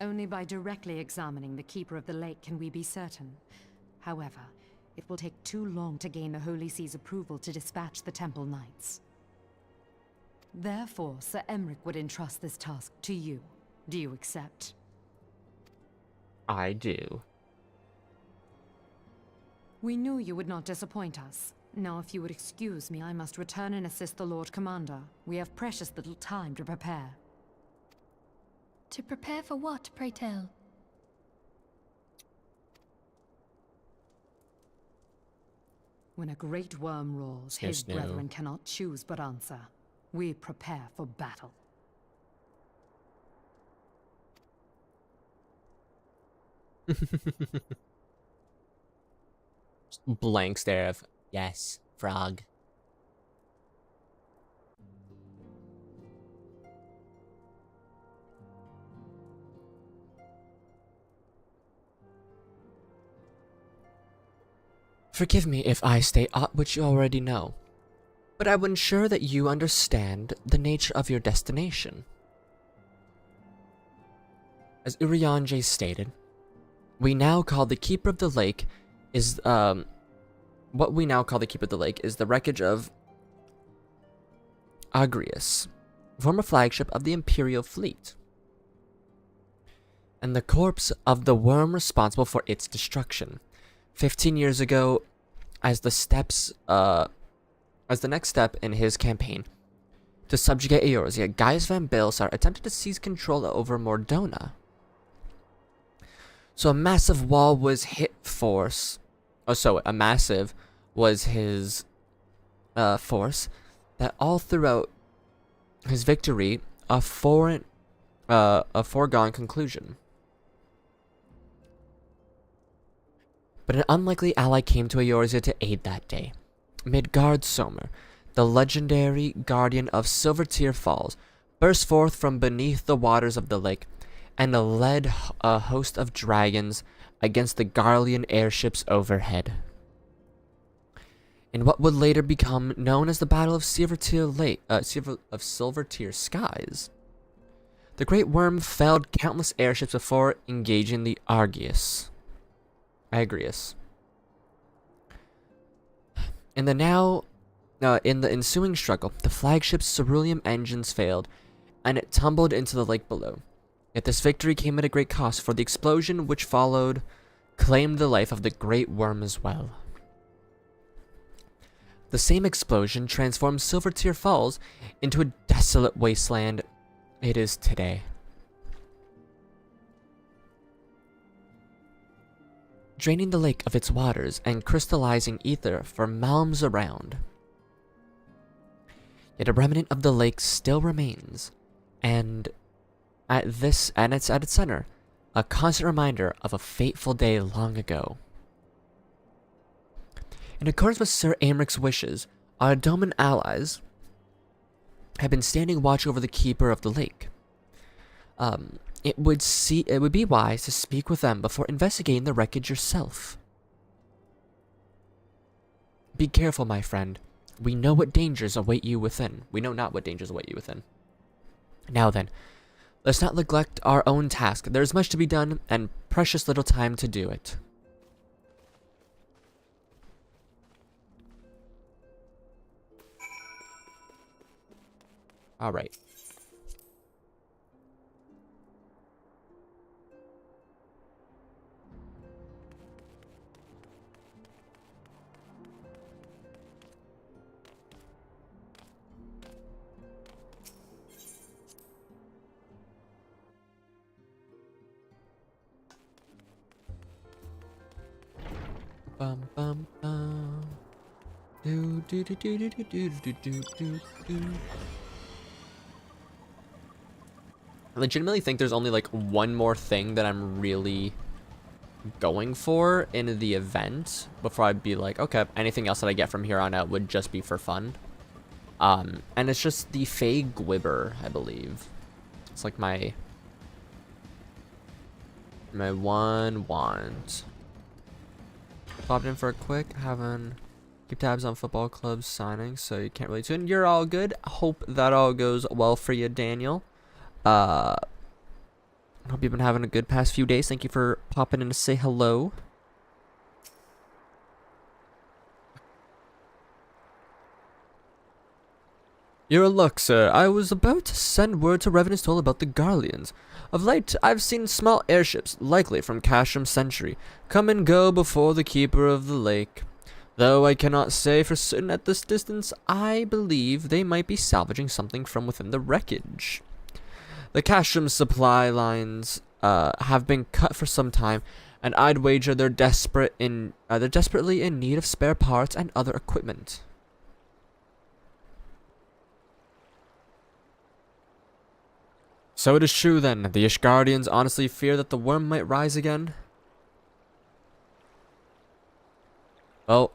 Only by directly examining the Keeper of the Lake can we be certain. However, it will take too long to gain the Holy See's approval to dispatch the Temple Knights. Therefore, Sir Emric would entrust this task to you. Do you accept? I do. We knew you would not disappoint us. Now, if you would excuse me, I must return and assist the Lord Commander. We have precious little time to prepare. To prepare for what, pray tell? When a great worm roars, his Yes, no. brethren cannot choose but answer. We prepare for battle. Blank stare of, yes, frog. Forgive me if I state aught which you already know, but I will ensure that you understand the nature of your destination. As Urianger stated, we now call the Keeper of the Lake is, what we now call the Keeper of the Lake is the wreckage of Agrius, former flagship of the Imperial fleet, and the corpse of the worm responsible for its destruction. 15 years ago, as the next step in his campaign to subjugate Eorzea, Gaius van Baelsar attempted to seize control over Mordona. So a massive wall was a massive was his force that all throughout his victory a foregone conclusion. But an unlikely ally came to Eorzea to aid that day. Midgard Somer, the legendary guardian of Silvertear Falls, burst forth from beneath the waters of the lake and led a host of dragons against the Garlean airships overhead. In what would later become known as the Battle of Silvertear Skies, the Great Worm felled countless airships before engaging the Agrius. In the ensuing struggle, the flagship's cerulean engines failed, and it tumbled into the lake below. Yet this victory came at a great cost, for the explosion which followed claimed the life of the Great Worm as well. The same explosion transformed Silvertear Falls into a desolate wasteland it is today. Draining the lake of its waters and crystallizing ether for miles around. Yet a remnant of the lake still remains, and it's at its center, a constant reminder of a fateful day long ago. In accordance with Sir Aemric's wishes, our Doman allies have been standing watch over the Keeper of the Lake. It would be wise to speak with them before investigating the wreckage yourself. Be careful, my friend. We know what dangers await you within. We know not what dangers await you within. Now then, let's not neglect our own task. There is much to be done, and precious little time to do it. Alright. Bum bum bum. Do do do do do do do do do do do. I legitimately think there's only like one more thing that I'm really going for in the event before I'd be like, okay, anything else that I get from here on out would just be for fun. And it's just the Fey Gwibber, I believe. It's like my one want. Popped in for a quick, keep tabs on football clubs signing, so you can't really tune. You're all good. Hope that all goes well for you, Daniel. Hope you've been having a good past few days. Thank you for popping in to say hello. Your luck, sir. I was about to send word to Revenant's Toll about the Garleans. Of late, I've seen small airships, likely from Casham Century, come and go before the Keeper of the Lake. Though I cannot say for certain at this distance, I believe they might be salvaging something from within the wreckage. The Casham supply lines have been cut for some time, and I'd wager they're desperately in need of spare parts and other equipment. So it is true then, the Ishgardians honestly fear that the worm might rise again? Well,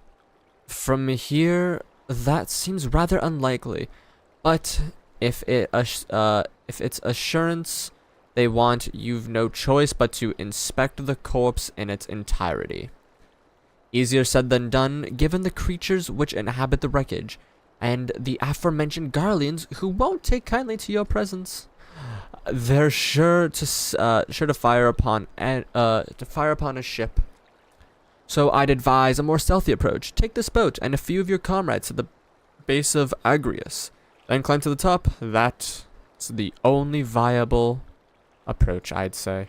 from here, that seems rather unlikely, but if it's assurance they want, you've no choice but to inspect the corpse in its entirety. Easier said than done, given the creatures which inhabit the wreckage, and the aforementioned Garleans who won't take kindly to your presence. They're sure to fire upon a ship. So I'd advise a more stealthy approach. Take this boat and a few of your comrades to the base of Agrius, then climb to the top. That's the only viable approach, I'd say.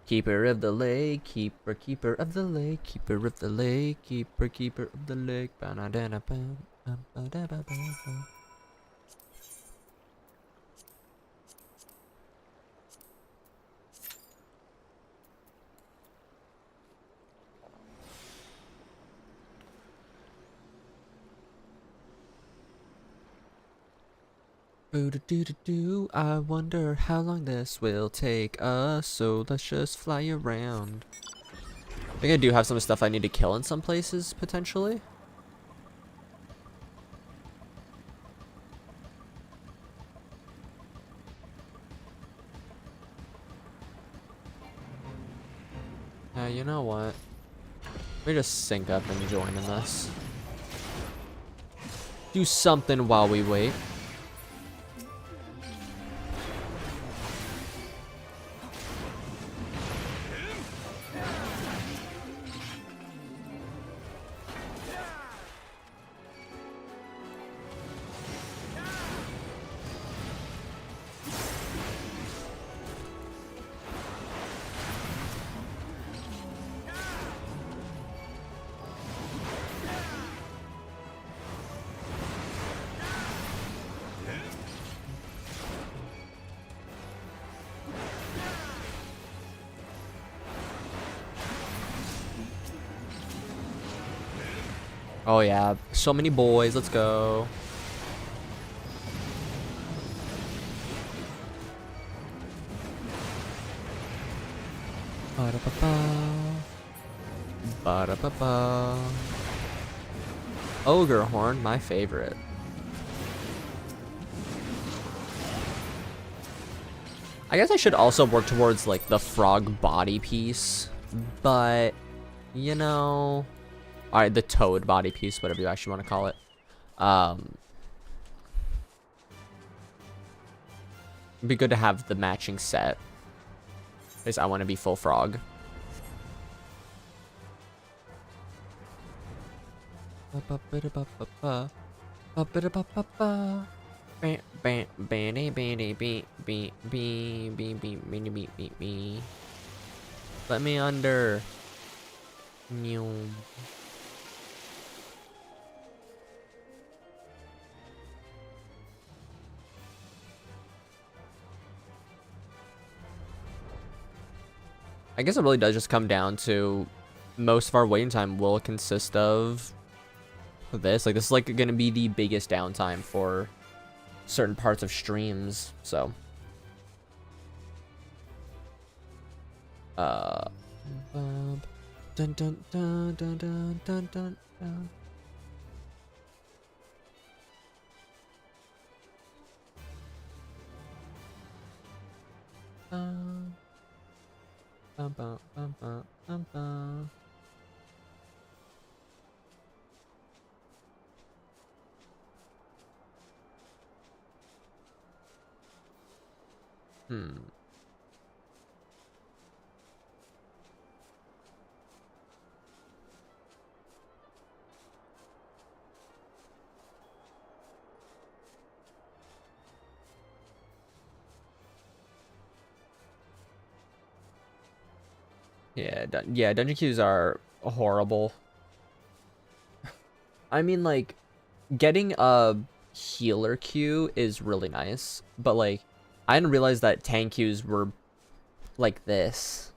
Keeper of the lake, keeper, keeper of the lake, keeper of the lake, keeper, keeper of the lake. Boo-doo-doo-doo-doo, I wonder how long this will take us, so let's just fly around. I think I do have some stuff I need to kill in some places, potentially. You know what? Let me just sync up and join in this. Do something while we wait. Oh yeah, so many boys, let's go. Ba-da-ba-ba. Ba-da-ba-ba. Ogre horn, my favorite. I guess I should also work towards like the frog body piece, but you know, alright, the toad body piece, whatever you actually want to call it. It'd be good to have the matching set, because I want to be full frog. Let me under. I guess it really does just come down to most of our waiting time will consist of this. Like, this is like going to be the biggest downtime for certain parts of streams, so. Dun dun dun dun dun dun dun dun. Bum, bum, bum, bum, bum, bum. Yeah, dungeon queues are horrible. I mean, like, getting a healer queue is really nice, but like, I didn't realize that tank queues were like this.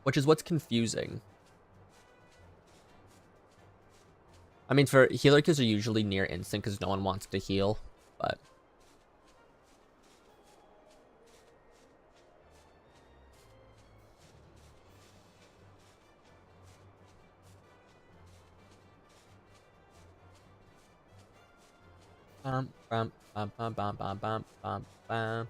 Which is what's confusing. I mean, for healer kills are usually near instant because no one wants to heal, but... Bum, bum, bum, bum, bum, bum, bum, bum, bum.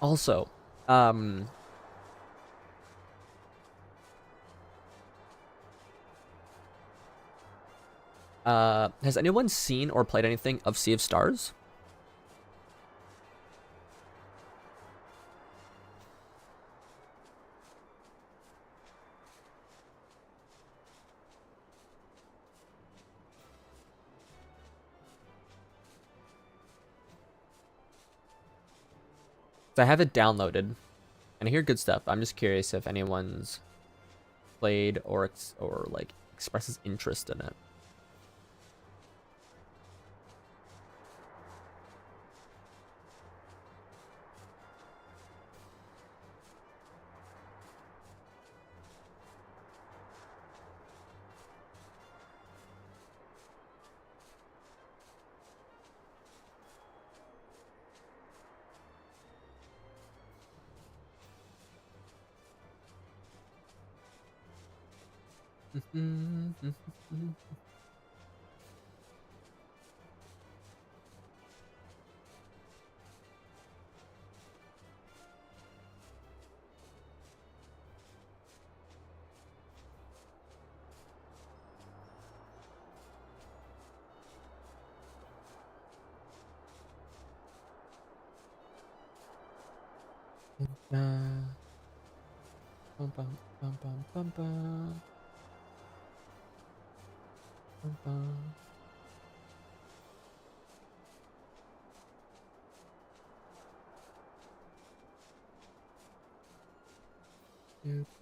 Also, has anyone seen or played anything of Sea of Stars? I have it downloaded, and I hear good stuff. I'm just curious if anyone's played or like expresses interest in it. Bum, bum, bum, bum, bum, bum. Bum, bum.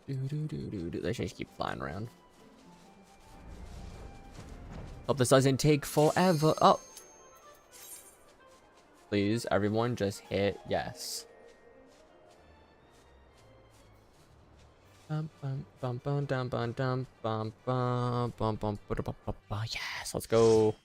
They should just keep flying around. Hope this doesn't take forever. Oh, please, everyone, just hit yes. Bum bum bum bum dum bum dum bum bum bum bum bum bum. Yes, let's go.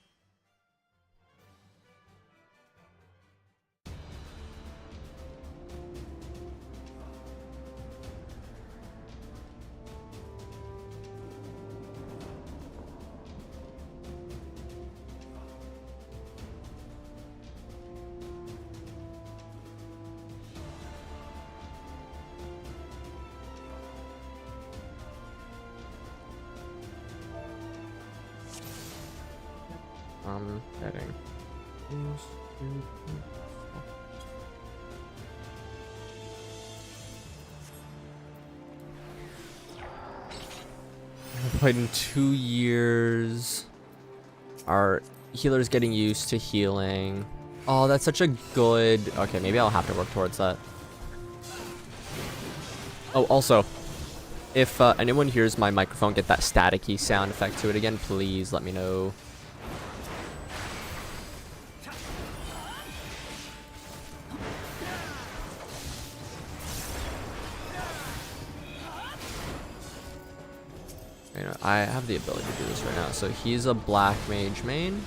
Heading. I played in 2 years. Our healer's getting used to healing. Oh, that's such a good... Okay, maybe I'll have to work towards that. Oh, also, if anyone hears my microphone get that staticky sound effect to it again, please let me know. I have the ability to do this right now. So he's a black mage main.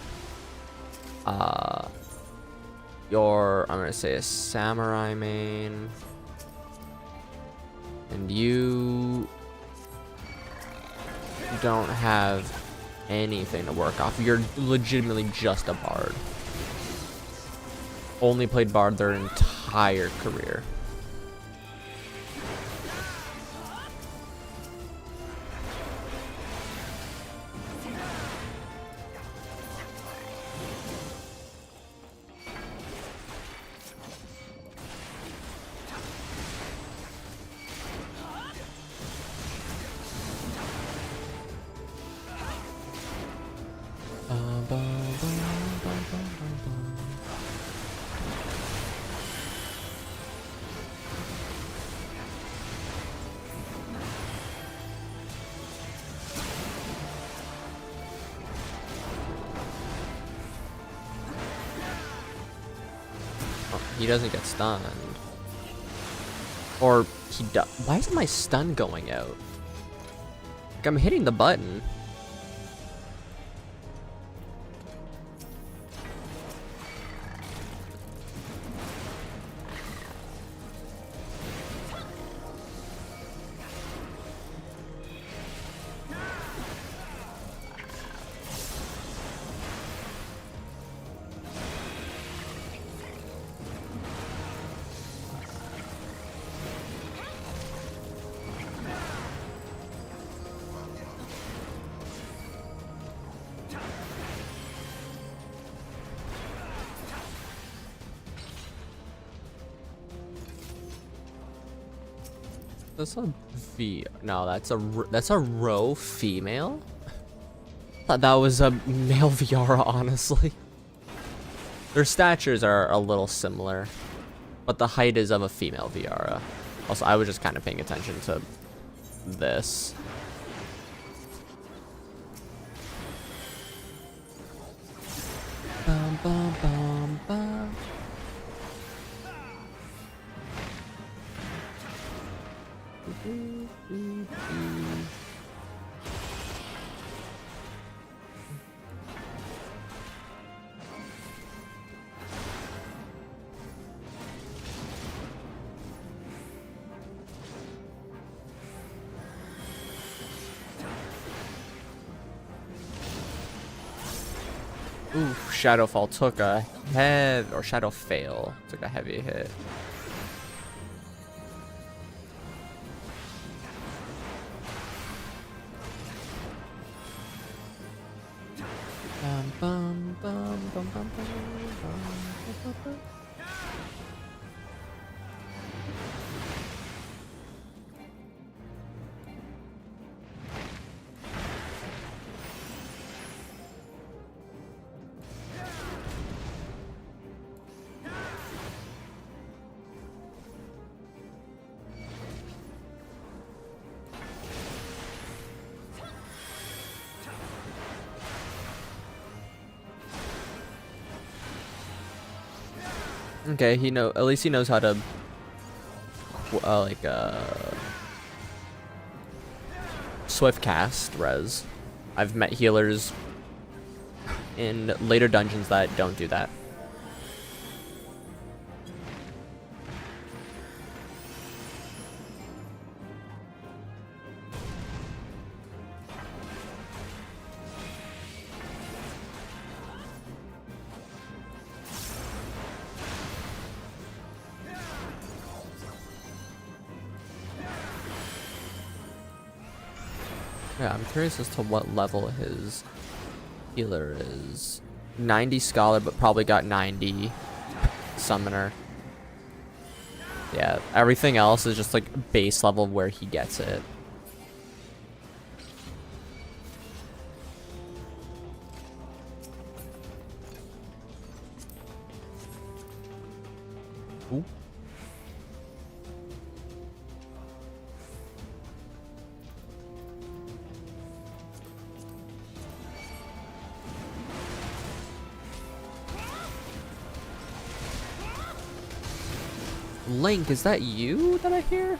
You're, I'm gonna say, a samurai main. And you don't have anything to work off. You're legitimately just a bard. Only played bard their entire career. he doesn't get stunned. Or he does. Why isn't my stun going out? Like, I'm hitting the button. That's a V. No, that's a row female. Thought that was a male Viara, honestly. Their statures are a little similar, but the height is of a female Viara. Also, I was just kind of paying attention to this. Bum, bum, bum, bum. Ooh, Shadowfall took a or Shadowfail took a heavy hit. Bum, bum, bum, bum, bum, bum, bum, bum. Okay, at least he knows how to swift cast res. I've met healers in later dungeons that don't do that. Yeah, I'm curious as to what level his healer is. 90 Scholar, but probably got 90 Summoner. Yeah, everything else is just like base level where he gets it. Ooh. Link, is that you that I hear?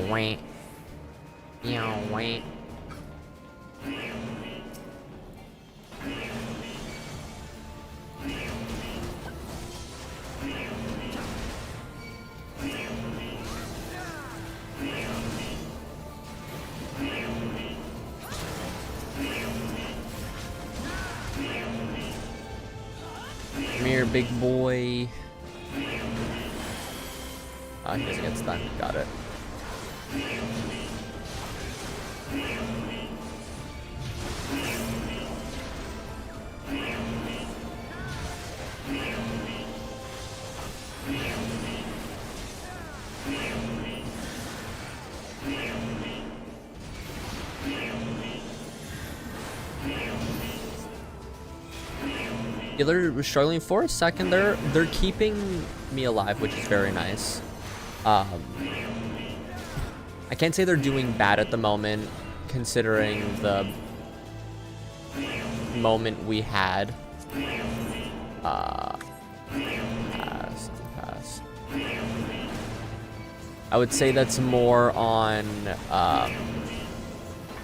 Wait. Wait. Come here, big boy. Oh, he doesn't get stunned. Got it. Healer was struggling for a second. They're keeping me alive, which is very nice. I can't say they're doing bad at the moment, considering the moment we had. Pass. I would say that's more on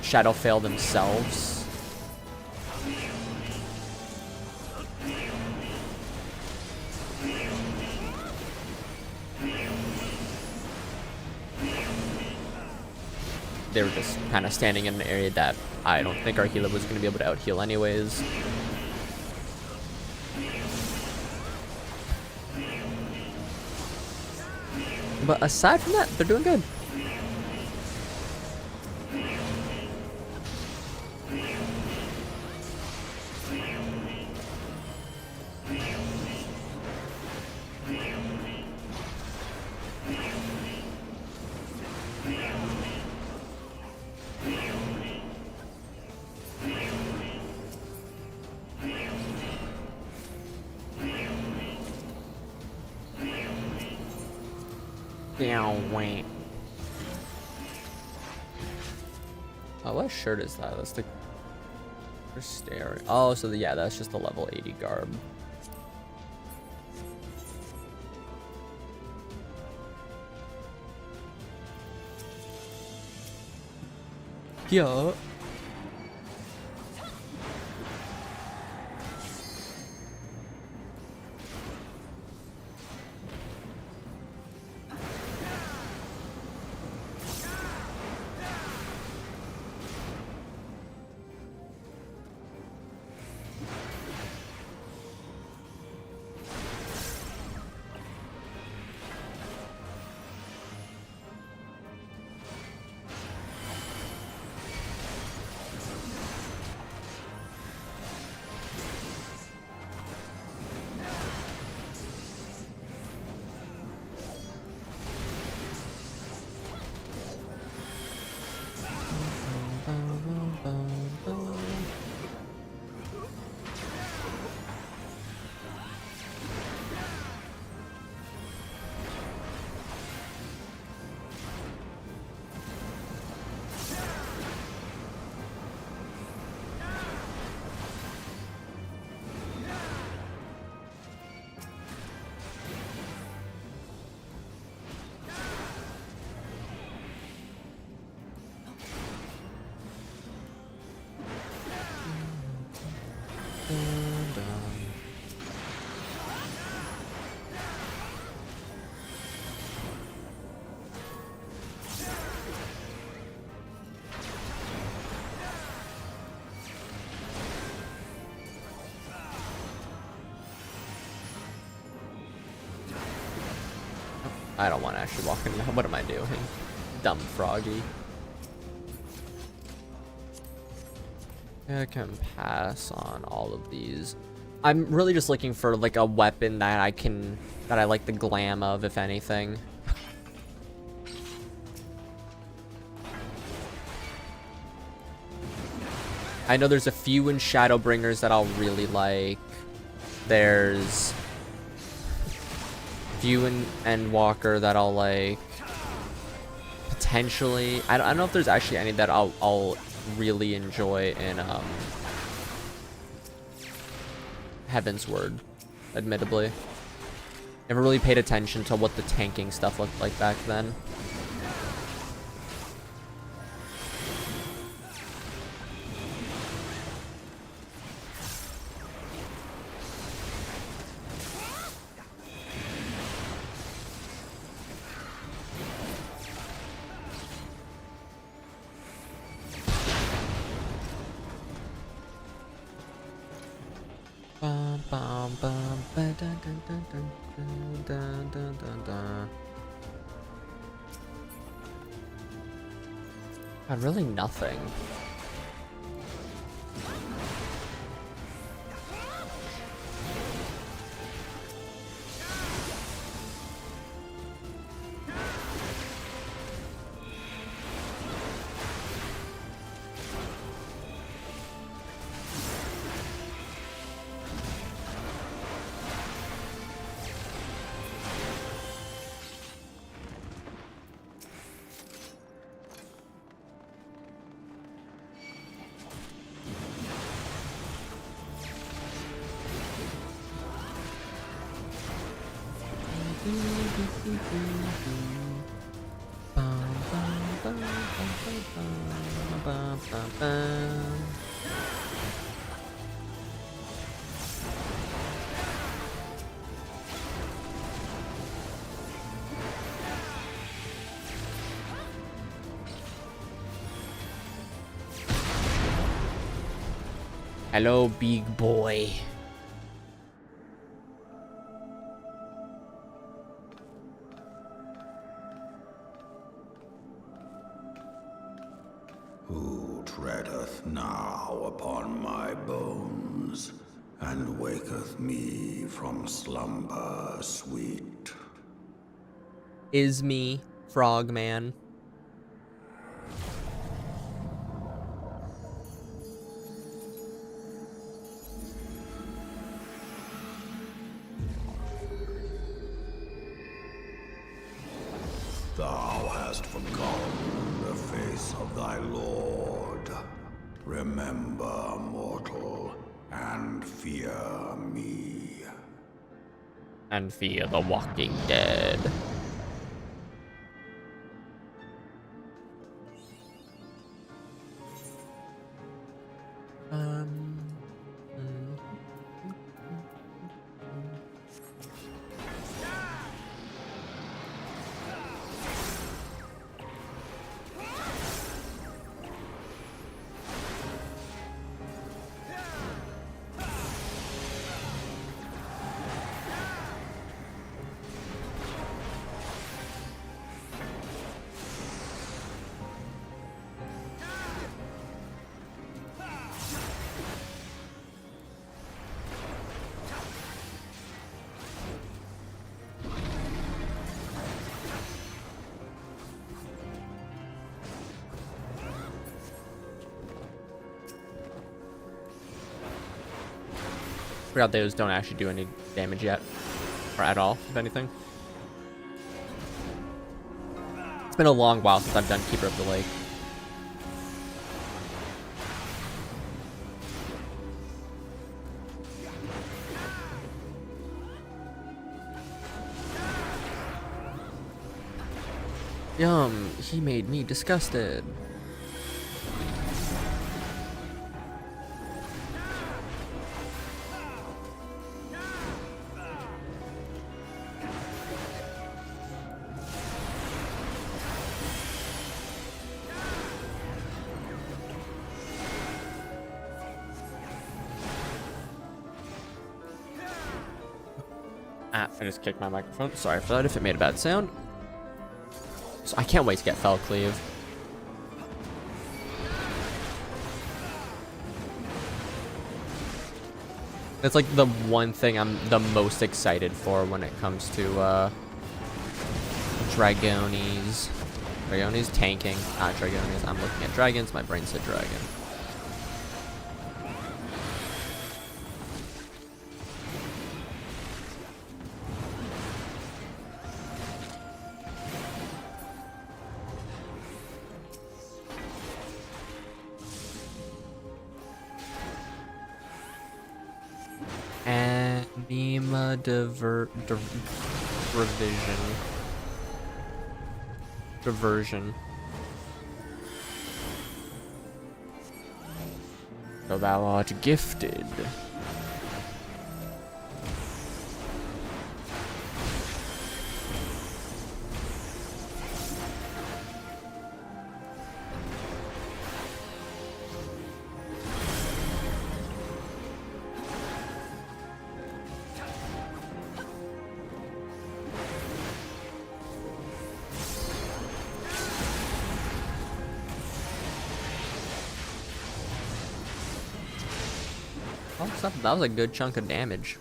Shadowfell themselves. They were just kind of standing in an area that I don't think our healer was going to be able to out-heal anyways. But aside from that, they're doing good. What shirt is that? That's the first area. Oh, so yeah, that's just the level 80 garb. Yeah. I don't want to actually walk in. What am I doing? Dumb froggy. I can pass on all of these. I'm really just looking for like a weapon that I like the glam of, if anything. I know there's a few in Shadowbringers that I'll really like. There's few in Endwalker that I'll like. Potentially, I don't know if there's actually any that I'll really enjoy in Heaven's Word, admittedly. Never really paid attention to what the tanking stuff looked like back then. God, really nothing. Ba-bum. Hello, big boy. Who treadeth now upon my bones, and waketh me from slumber sweet? Is me, Frogman. Thou hast forgotten the face of thy lord. Remember, mortal, and fear me. And fear the Walking Dead. Forgot those don't actually do any damage yet. Or at all, if anything. It's been a long while since I've done Keeper of the Lake. Yum, he made me disgusted. Ah, I just kicked my microphone. Sorry for that if it made a bad sound. So I can't wait to get FFxiv. It's like the one thing I'm the most excited for when it comes to Dragonies. Dragonies tanking. Ah, Dragonies. I'm looking at dragons. My brain said dragon. Anima diversion. So thou art gifted. Oh, that was a good chunk of damage.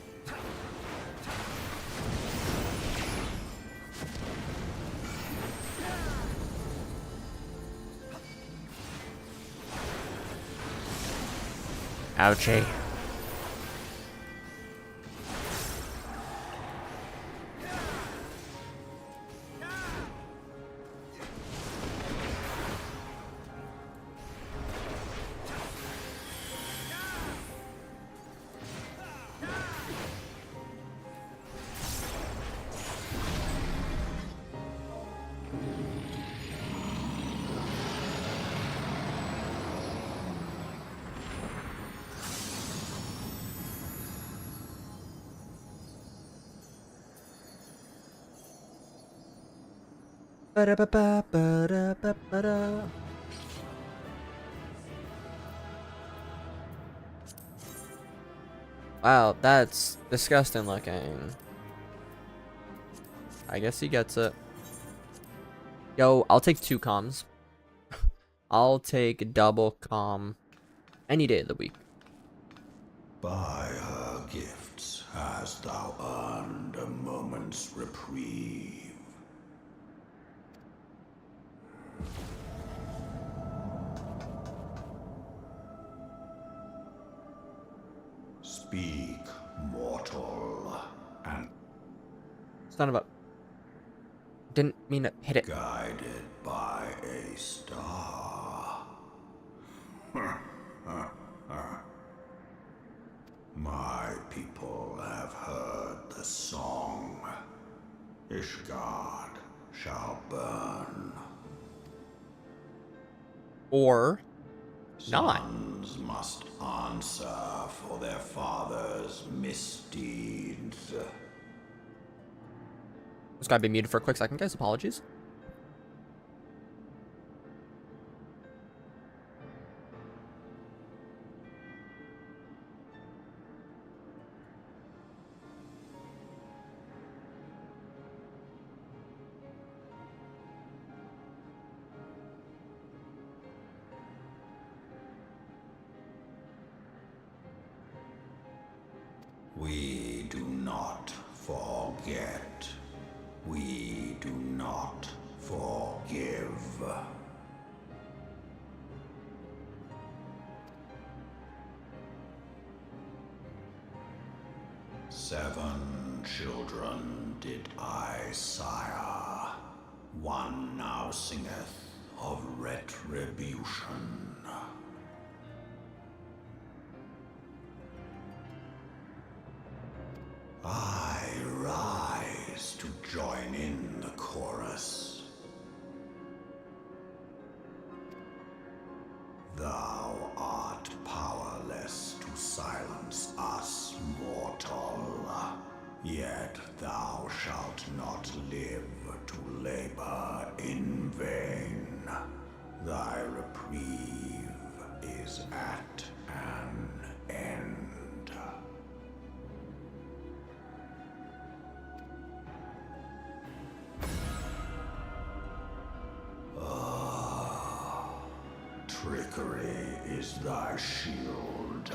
Ouchie. Ba-da-ba-ba, ba-da-ba-ba-da. Wow, that's disgusting looking. I guess he gets it. Yo, I'll take 2 comms. I'll take double comm any day of the week. By her gifts hast thou earned a moment's reprieve. Speak, mortal, and Son of a... Didn't mean to hit it. guided by a star. My people have heard the song. Ishgard shall burn. Or not. Sons must answer for their father's misdeeds. Just gotta be muted for a quick second, guys. Apologies. We do not forget. We do not forgive. Seven children did I sire. One now singeth of retribution. I rise to join in the chorus. Thou art powerless to silence us, mortal. Yet thou shalt not live to labor in vain. Thy reprieve is at an end. Trickery is thy shield.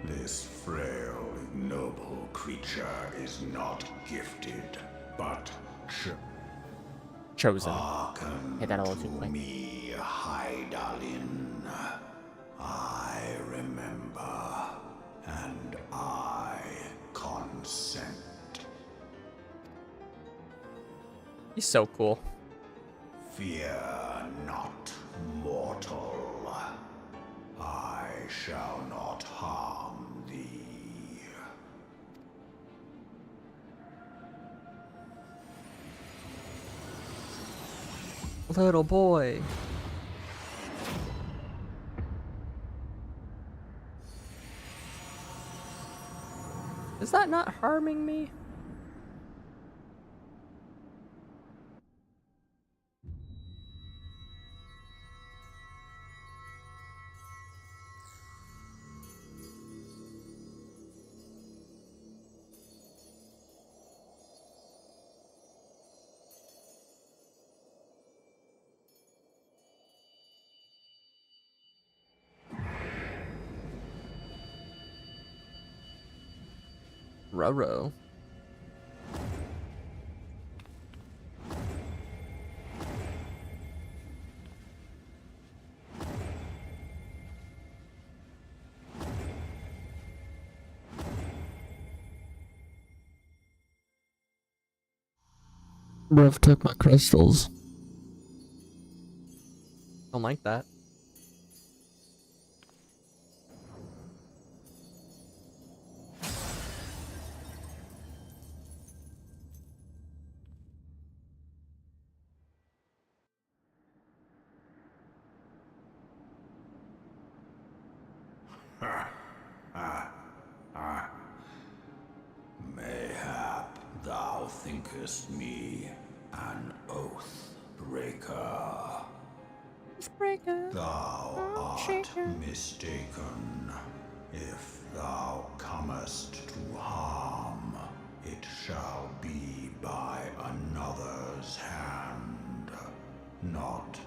This frail, ignoble creature is not gifted, but Chosen. hearken Hit that a little too to quick. me, Hydaelyn. I remember, and I consent. He's so cool. Fear not, mortal. I shall not harm thee. Little boy. Is that not harming me? Ruh-roh. Bruv took my crystals. Don't like that. Mayhap thou thinkest me an oath. Thou art mistaken. If thou comest to harm, it shall be by another's hand, not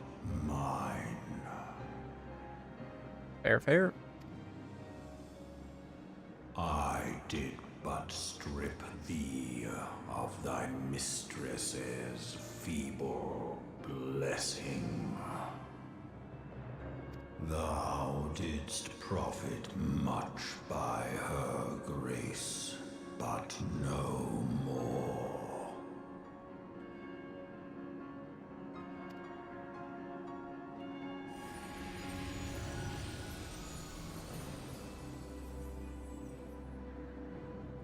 mine. Fair, fair. I did but strip thee of thy mistress's feeble blessing. Thou didst profit much by her grace, but no more.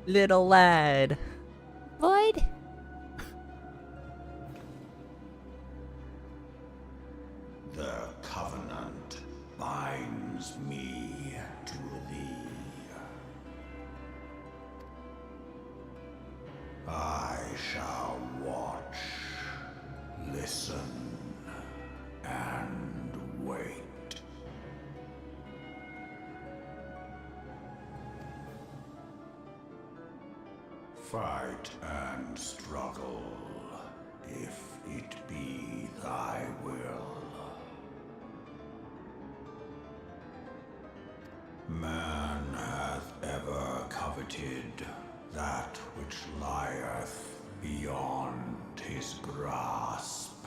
Little lad. Void? The covenant binds me to thee. I shall watch, listen, and wait. Fight and struggle, if it be thy will. Man hath ever coveted that which lieth beyond his grasp.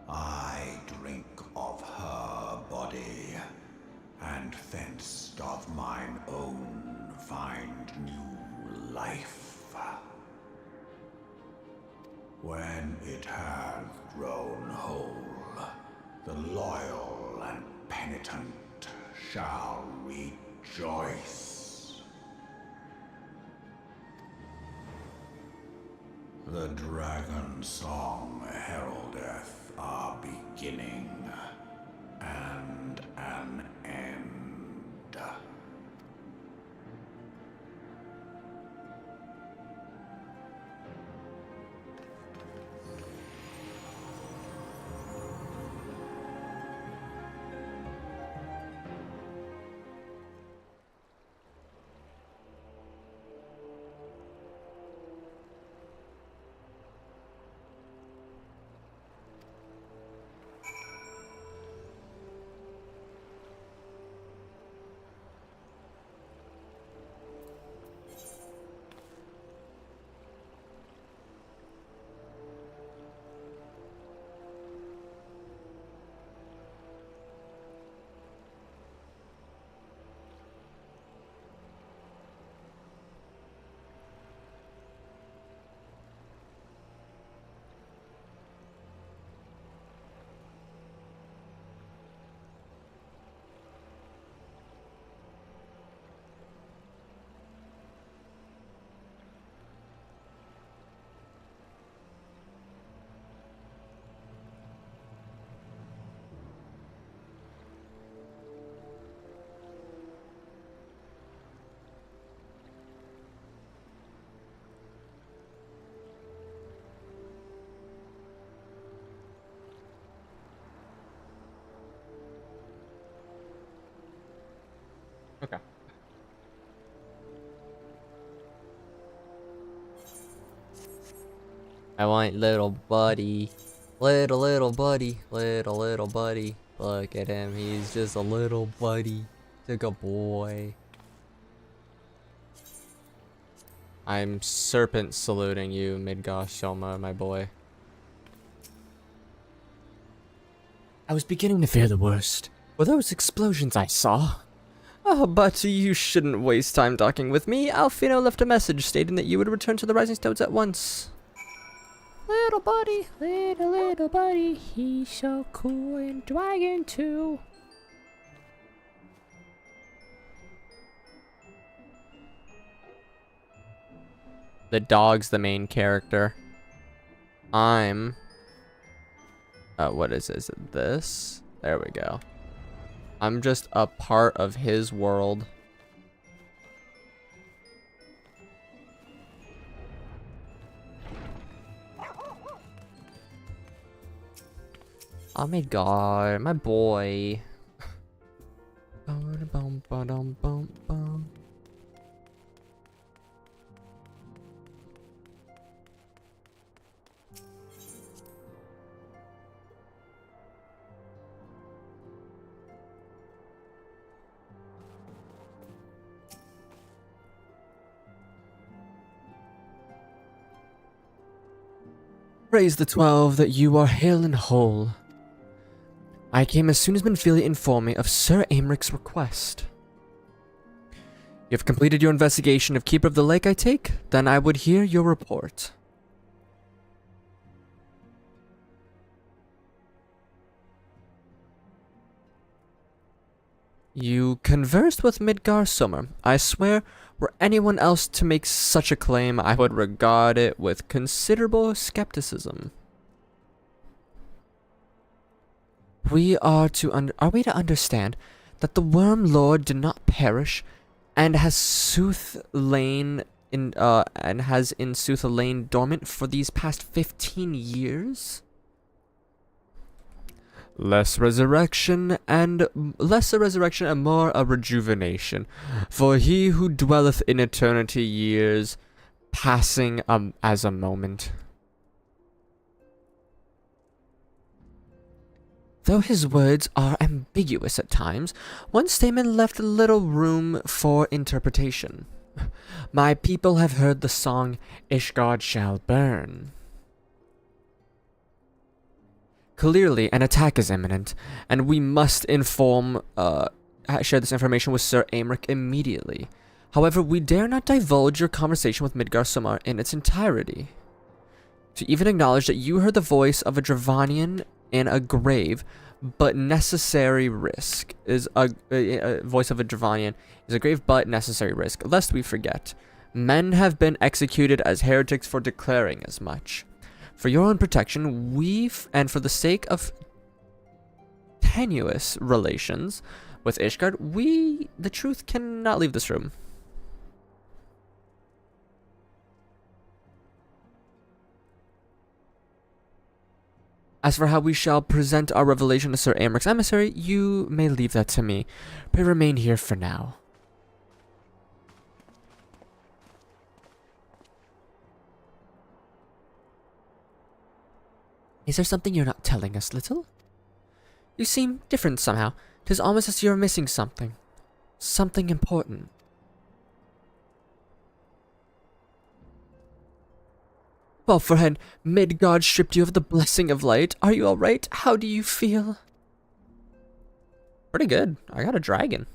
I drink of her body, and thence doth mine own find new life. When it hath grown whole, the loyal and penitent shall rejoice. The dragon song heraldeth our beginning and an end. Okay. I want little buddy. Little buddy. Little buddy. Look at him. He's just a little buddy. Like a boy. I'm serpent saluting you, Midgosh Shelma, my boy. I was beginning to fear the worst. Were those explosions I saw? Oh, but you shouldn't waste time talking with me. Alfino left a message stating that you would return to the Rising Stones at once. Little little buddy, he's so cool and dragon too. The dog's the main character. I'm... what is this? Is it this? There we go. I'm just a part of his world. Oh my god, my boy. Ba-da-bum-ba-dum-bum-bum. Praise the 12 that you are hale and whole. I came as soon as Benfilia informed me of Sir Americ's request. You have completed your investigation of Keeper of the Lake, I take? Then I would hear your report. You conversed with Midgar Summer. I swear, were anyone else to make such a claim, I would regard it with considerable skepticism. Are we to understand that the Worm Lord did not perish, and has in sooth lain dormant for these past 15 years? Less a resurrection and more a rejuvenation, for he who dwelleth in eternity years, passing as a moment. Though his words are ambiguous at times, one statement left little room for interpretation. My people have heard the song, Ishgard Shall Burn. Clearly, an attack is imminent, and we must share this information with Sir Aymeric immediately. However, we dare not divulge your conversation with Midgar Sumar in its entirety. To even acknowledge that you heard the voice of a Dravanian in a grave but necessary risk is a voice of a Dravanian is a grave but necessary risk, lest we forget. Men have been executed as heretics for declaring as much. For your own protection, and for the sake of tenuous relations with Ishgard, the truth cannot leave this room. As for how we shall present our revelation to Sir Americ's emissary, you may leave that to me. Pray remain here for now. Is there something you're not telling us, little? You seem different somehow. 'Tis almost as you're missing something. Something important. Well, friend, Midgard stripped you of the blessing of light. Are you alright? How do you feel? Pretty good. I got a dragon.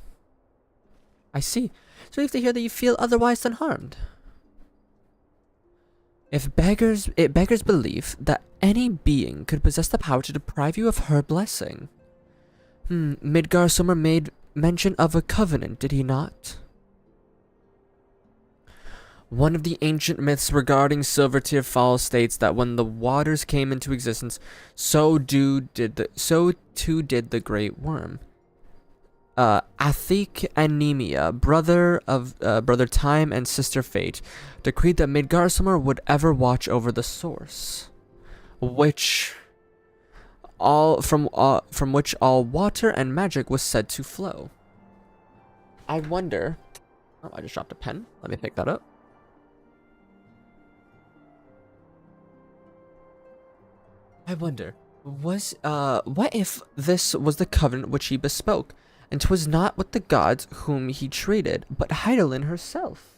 I see. So you have to hear that you feel otherwise unharmed. It beggars belief that any being could possess the power to deprive you of her blessing. Midgar Summer made mention of a covenant, did he not? One of the ancient myths regarding Silvertear Falls states that when the waters came into existence, so too did the great worm. Athik and Nemea, brother Time and sister Fate, decreed that Midgar Summer would ever watch over the source, from which all water and magic was said to flow. I wonder. Oh, I just dropped a pen. Let me pick that up. I wonder, what if this was the covenant which he bespoke, and 'twas not with the gods whom he treated, but Hydaelyn herself?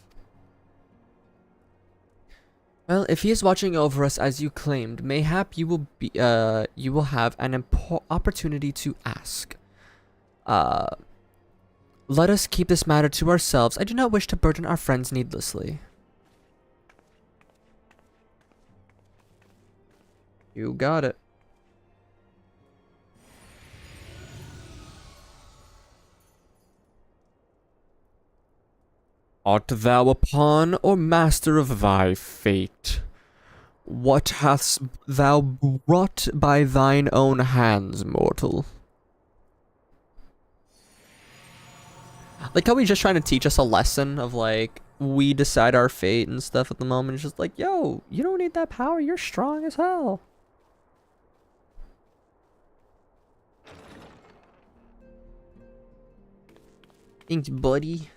Well, if he is watching over us as you claimed, mayhap you will have an opportunity to ask. Let us keep this matter to ourselves. I do not wish to burden our friends needlessly. You got it. Art thou a pawn or master of thy fate? What hast thou wrought by thine own hands, mortal? Like how he's just trying to teach us a lesson of like, we decide our fate and stuff at the moment. It's just like, yo, you don't need that power. You're strong as hell. Thanks, buddy.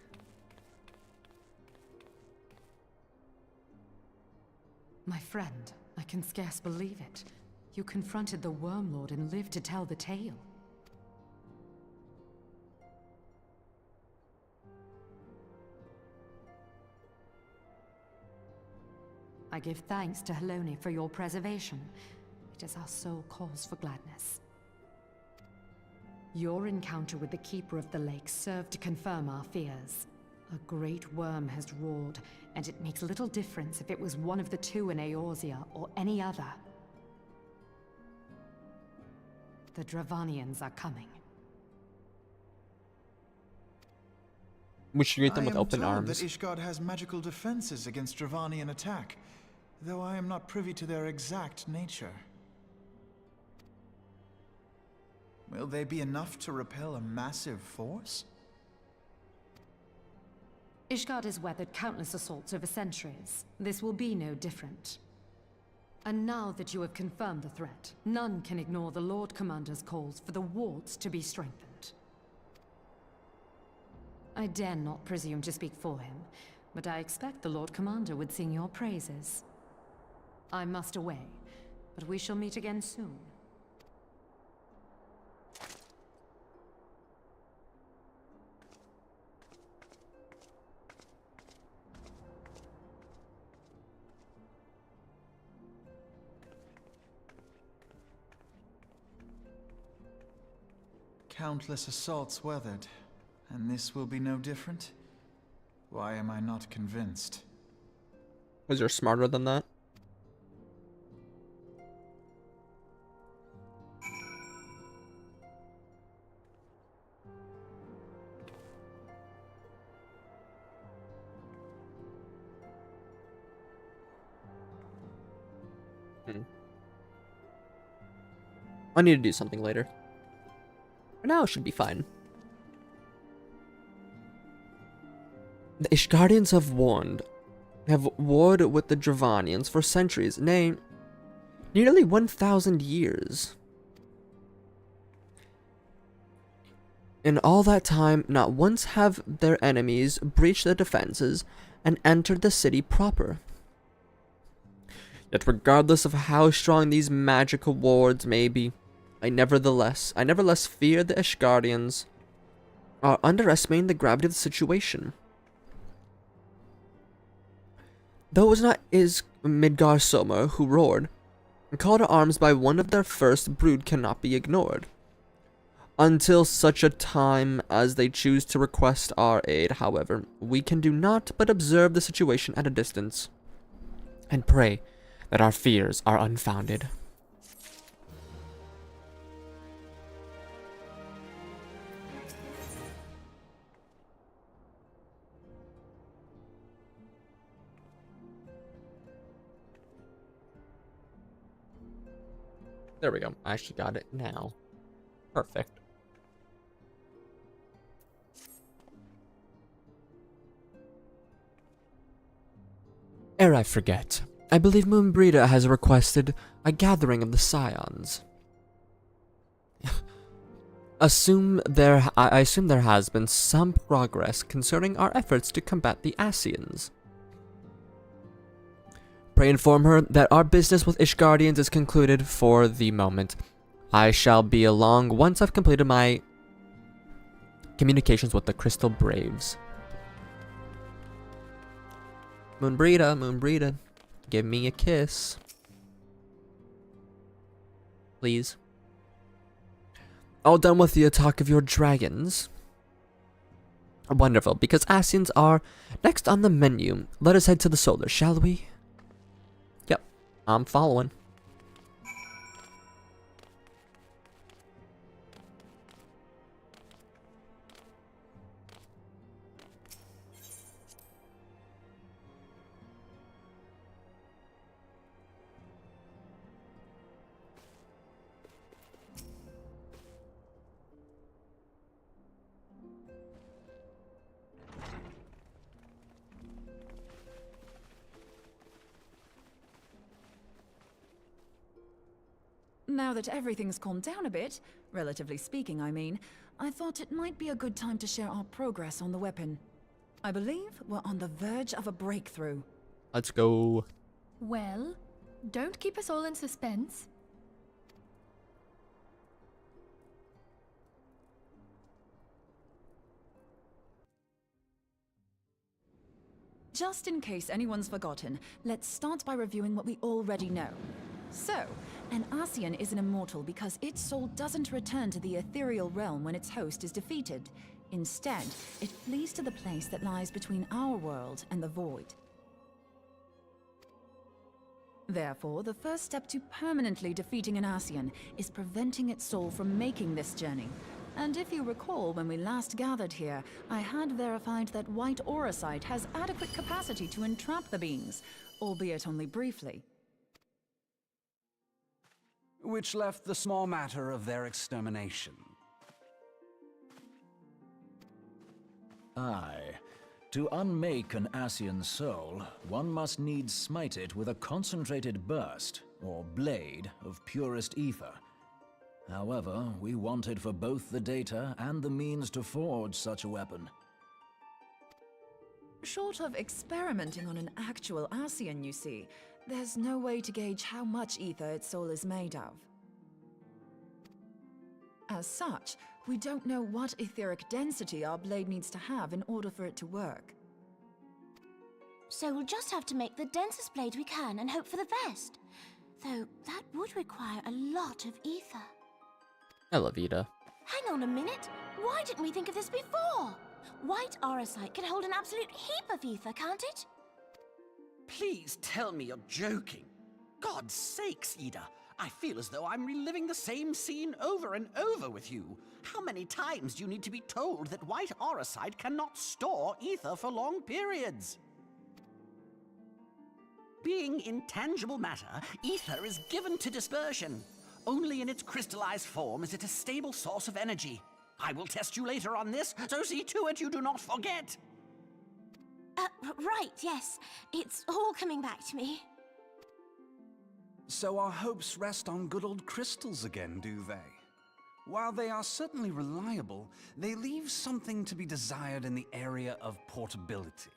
My friend, I can scarce believe it. You confronted the Worm Lord and lived to tell the tale. I give thanks to Hydaelyn for your preservation. It is our sole cause for gladness. Your encounter with the Keeper of the Lake served to confirm our fears. A great worm has roared, and it makes little difference if it was one of the two in Eorzea or any other. The Dravanians are coming. We should greet them with I am open told arms. that Ishgard has magical defenses against Dravanian attack, though I am not privy to their exact nature. Will they be enough to repel a massive force? Ishgard has weathered countless assaults over centuries. This will be no different. And now that you have confirmed the threat, none can ignore the Lord Commander's calls for the wards to be strengthened. I dare not presume to speak for him, but I expect the Lord Commander would sing your praises. I must away, but we shall meet again soon. Countless assaults weathered, and this will be no different? Why am I not convinced? Because you're smarter than that. I need to do something later. For now, it should be fine. The Ishgardians have warred with the Dravanians for centuries, nay, nearly 1,000 years. In all that time, not once have their enemies breached their defenses and entered the city proper. Yet regardless of how strong these magical wards may be, I nevertheless fear the Ishgardians are underestimating the gravity of the situation. Though it was not Midgar Soma who roared, a call to arms by one of their first brood cannot be ignored. Until such a time as they choose to request our aid, however, we can do naught but observe the situation at a distance, and pray that our fears are unfounded. There we go. I actually got it now. Perfect. Ere I forget, I believe Moonbreeder has requested a gathering of the Scions. I assume there has been some progress concerning our efforts to combat the Ascians. Pray inform her that our business with Ishgardians is concluded for the moment. I shall be along once I've completed my communications with the Crystal Braves. Moonbreeder, give me a kiss. Please. All done with the attack of your dragons? Wonderful, because Ascians are next on the menu. Let us head to the solar, shall we? Yep, I'm following. Now that everything's calmed down a bit, relatively speaking I mean, I thought it might be a good time to share our progress on the weapon. I believe we're on the verge of a breakthrough. Let's go. Well, don't keep us all in suspense. Just in case anyone's forgotten, let's start by reviewing what we already know. So, an Ascian is an immortal because its soul doesn't return to the ethereal realm when its host is defeated. Instead, it flees to the place that lies between our world and the void. Therefore, the first step to permanently defeating an Ascian is preventing its soul from making this journey. And if you recall, when we last gathered here, I had verified that white Eorzea has adequate capacity to entrap the beings, albeit only briefly. Which left the small matter of their extermination. Aye. To unmake an Ascian soul, one must needs smite it with a concentrated burst, or blade, of purest ether. However, we wanted for both the data and the means to forge such a weapon. Short of experimenting on an actual Ascian, you see, there's no way to gauge how much ether its soul is made of. As such, we don't know what etheric density our blade needs to have in order for it to work. So we'll just have to make the densest blade we can and hope for the best. Though that would require a lot of ether. Hello, Vita. Hang on a minute. Why didn't we think of this before? White Eorzea can hold an absolute heap of ether, can't it? Please tell me you're joking. God's sakes, Ida. I feel as though I'm reliving the same scene over and over with you. How many times do you need to be told that white Eorzea cannot store ether for long periods? Being intangible matter, ether is given to dispersion. Only in its crystallized form is it a stable source of energy. I will test you later on this, so see to it you do not forget. Right, yes. It's all coming back to me. So our hopes rest on good old crystals again, do they? While they are certainly reliable, they leave something to be desired in the area of portability.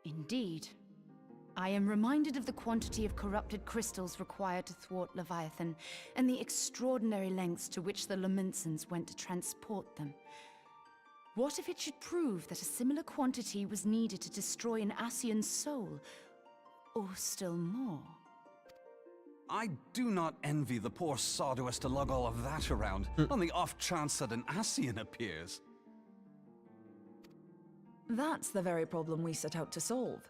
Indeed. I am reminded of the quantity of corrupted crystals required to thwart Leviathan, and the extraordinary lengths to which the Lamentsons went to transport them. What if it should prove that a similar quantity was needed to destroy an Ascian's soul? Or still more? I do not envy the poor sod who has to lug all of that around, on the off chance that an Ascian appears. That's the very problem we set out to solve.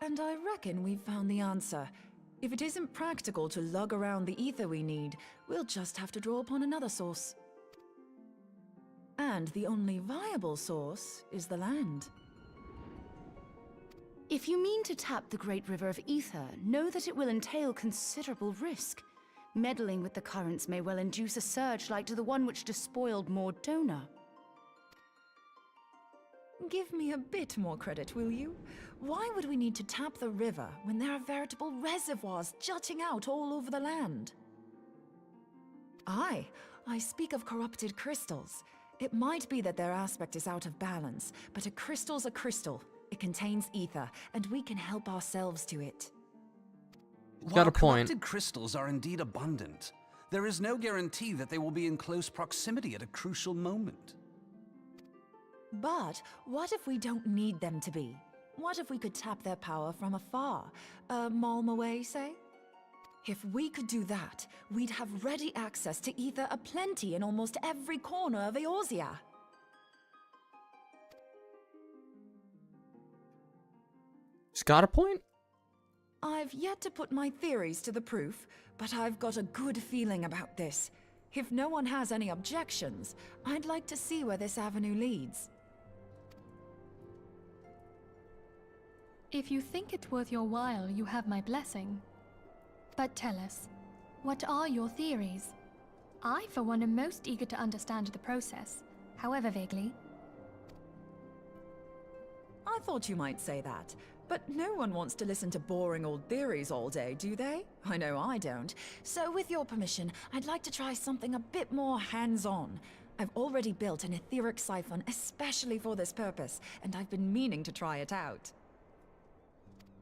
And I reckon we've found the answer. If it isn't practical to lug around the ether we need, we'll just have to draw upon another source. And the only viable source is the land. If you mean to tap the Great River of Ether, know that it will entail considerable risk. Meddling with the currents may well induce a surge like to the one which despoiled Mordona. Give me a bit more credit, will you? Why would we need to tap the river when there are veritable reservoirs jutting out all over the land? Aye, I speak of corrupted crystals. It might be that their aspect is out of balance, but a crystal's a crystal. It contains ether, and we can help ourselves to it. Got a point. Corrupted crystals are indeed abundant, there is no guarantee that they will be in close proximity at a crucial moment. But what if we don't need them to be? What if we could tap their power from afar? A malm away, say? If we could do that, we'd have ready access to ether aplenty in almost every corner of Eorzea. She's got a point? I've yet to put my theories to the proof, but I've got a good feeling about this. If no one has any objections, I'd like to see where this avenue leads. If you think it worth your while, you have my blessing. But tell us, what are your theories? I, for one, am most eager to understand the process, however vaguely. I thought you might say that, but no one wants to listen to boring old theories all day, do they? I know I don't. So with your permission, I'd like to try something a bit more hands-on. I've already built an etheric siphon especially for this purpose, and I've been meaning to try it out.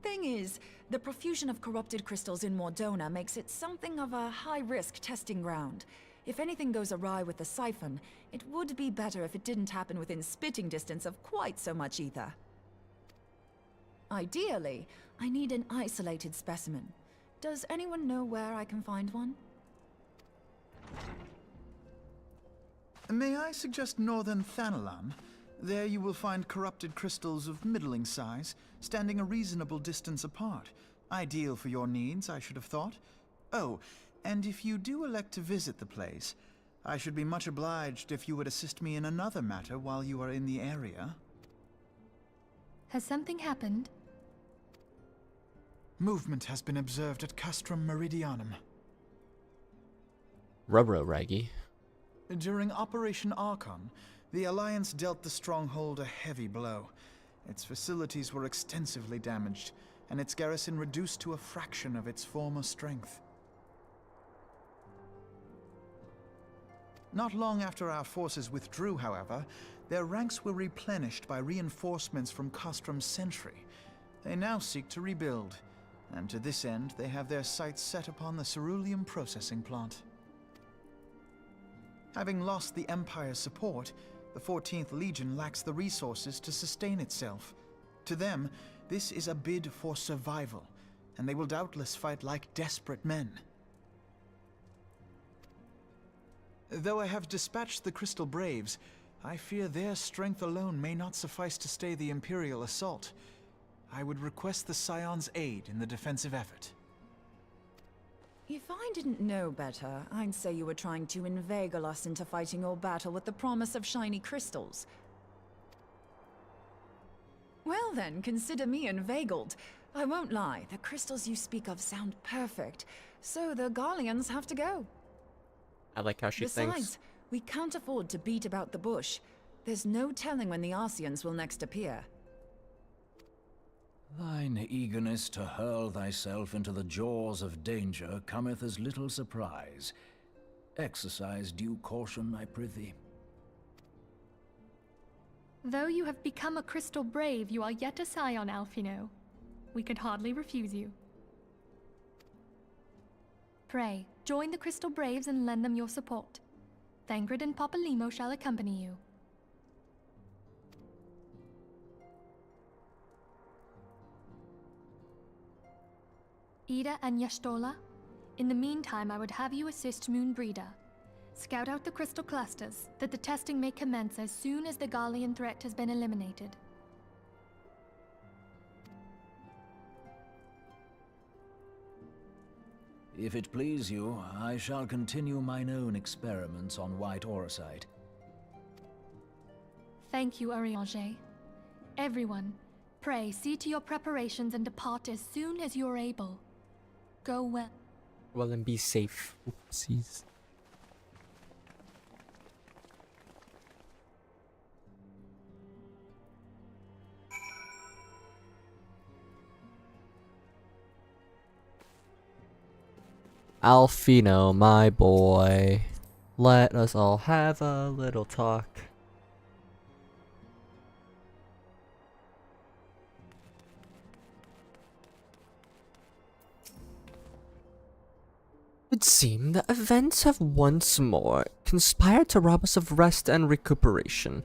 Thing is, the profusion of corrupted crystals in Mordona makes it something of a high-risk testing ground. If anything goes awry with the siphon, it would be better if it didn't happen within spitting distance of quite so much ether. Ideally, I need an isolated specimen. Does anyone know where I can find one? May I suggest northern Thanalan? There you will find corrupted crystals of middling size, standing a reasonable distance apart. Ideal for your needs, I should have thought. Oh, and if you do elect to visit the place, I should be much obliged if you would assist me in another matter while you are in the area. Has something happened? Movement has been observed at Castrum Meridianum. Rubro Raggy. During Operation Archon, the Alliance dealt the stronghold a heavy blow. Its facilities were extensively damaged, and its garrison reduced to a fraction of its former strength. Not long after our forces withdrew, however, their ranks were replenished by reinforcements from Castrum's sentry. They now seek to rebuild, and to this end they have their sights set upon the ceruleum processing plant. Having lost the Empire's support, the 14th Legion lacks the resources to sustain itself. To them, this is a bid for survival, and they will doubtless fight like desperate men. Though I have dispatched the Crystal Braves, I fear their strength alone may not suffice to stay the Imperial assault. I would request the Scion's aid in the defensive effort. If I didn't know better, I'd say you were trying to inveigle us into fighting your battle with the promise of shiny crystals. Well then, consider me inveigled. I won't lie, the crystals you speak of sound perfect, so the Garleans have to go. I like how she thinks. Besides, we can't afford to beat about the bush. There's no telling when the Arceans will next appear. Thine eagerness to hurl thyself into the jaws of danger cometh as little surprise. Exercise due caution, I prithee. Though you have become a Crystal Brave, you are yet a Scion, Alphino. We could hardly refuse you. Pray, join the Crystal Braves and lend them your support. Thangred and Papalimo shall accompany you. Ida and Yashtola, in the meantime I would have you assist Moonbreeder. Scout out the crystal clusters, that the testing may commence as soon as the Garlean threat has been eliminated. If it please you, I shall continue mine own experiments on white Aurosite. Thank you, Eorzea. Everyone, pray see to your preparations and depart as soon as you are able. Go well. Well, and be safe. Oopsies. Alphino, my boy. Let us all have a little talk. It would seem that events have once more conspired to rob us of rest and recuperation.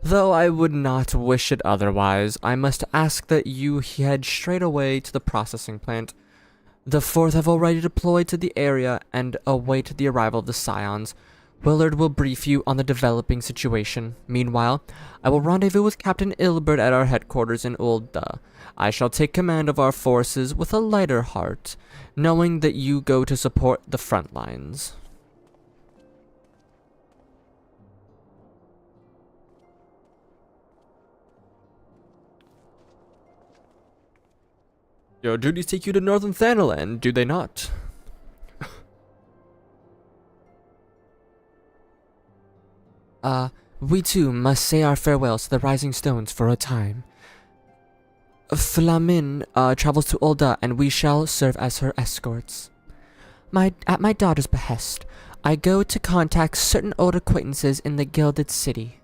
Though I would not wish it otherwise, I must ask that you head straight away to the processing plant. The 4th have already deployed to the area and await the arrival of the Scions. Willard will brief you on the developing situation. Meanwhile, I will rendezvous with Captain Ilbert at our headquarters in Ul'dah. I shall take command of our forces with a lighter heart, knowing that you go to support the front lines. Your duties take you to Northern Thanalan, do they not? We too must say our farewells to the Rising Stones for a time. Flamin travels to Ul'dah, and we shall serve as her escorts. At my daughter's behest, I go to contact certain old acquaintances in the Gilded City.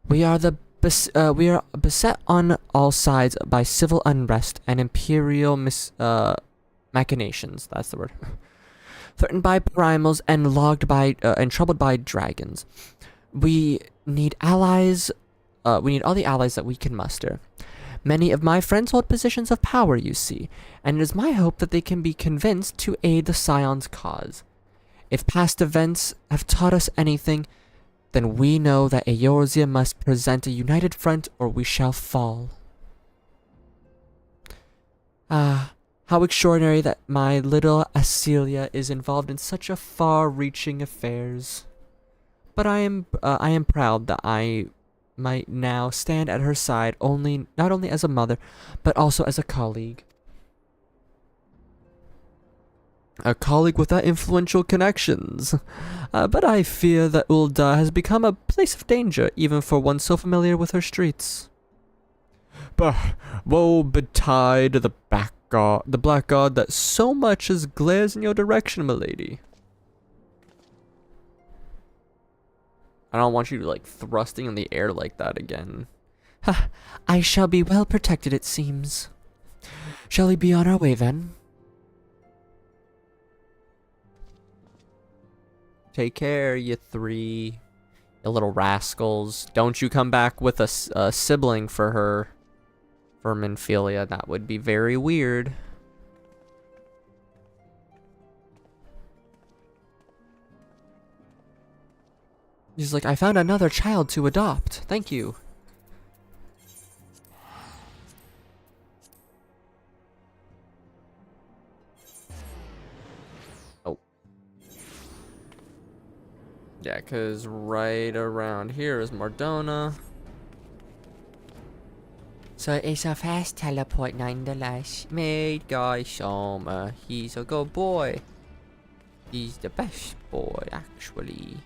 We are beset on all sides by civil unrest and imperial machinations. That's the word. Threatened by primals and troubled by dragons. We need allies. We need all the allies that we can muster. Many of my friends hold positions of power, you see, and it is my hope that they can be convinced to aid the Scion's cause. If past events have taught us anything, then we know that Eorzea must present a united front or we shall fall. Ah, how extraordinary that my little Acelia is involved in such a far-reaching affairs. But I am proud that I might now stand at her side not only as a mother, but also as a colleague. A colleague with that influential connections. But I fear that Ul'dah has become a place of danger, even for one so familiar with her streets. Bah, woe betide the black god that so much as glares in your direction, milady. I don't want you like thrusting in the air like that again. Ha! I shall be well protected, it seems. Shall we be on our way then? Take care, you three. You little rascals. Don't you come back with a sibling for her. For Minfilia. That would be very weird. He's like, I found another child to adopt. Thank you. Oh. Yeah, because right around here is Mardona. So it's a fast teleport nonetheless. Made guy Soma. He's a good boy. He's the best boy, actually.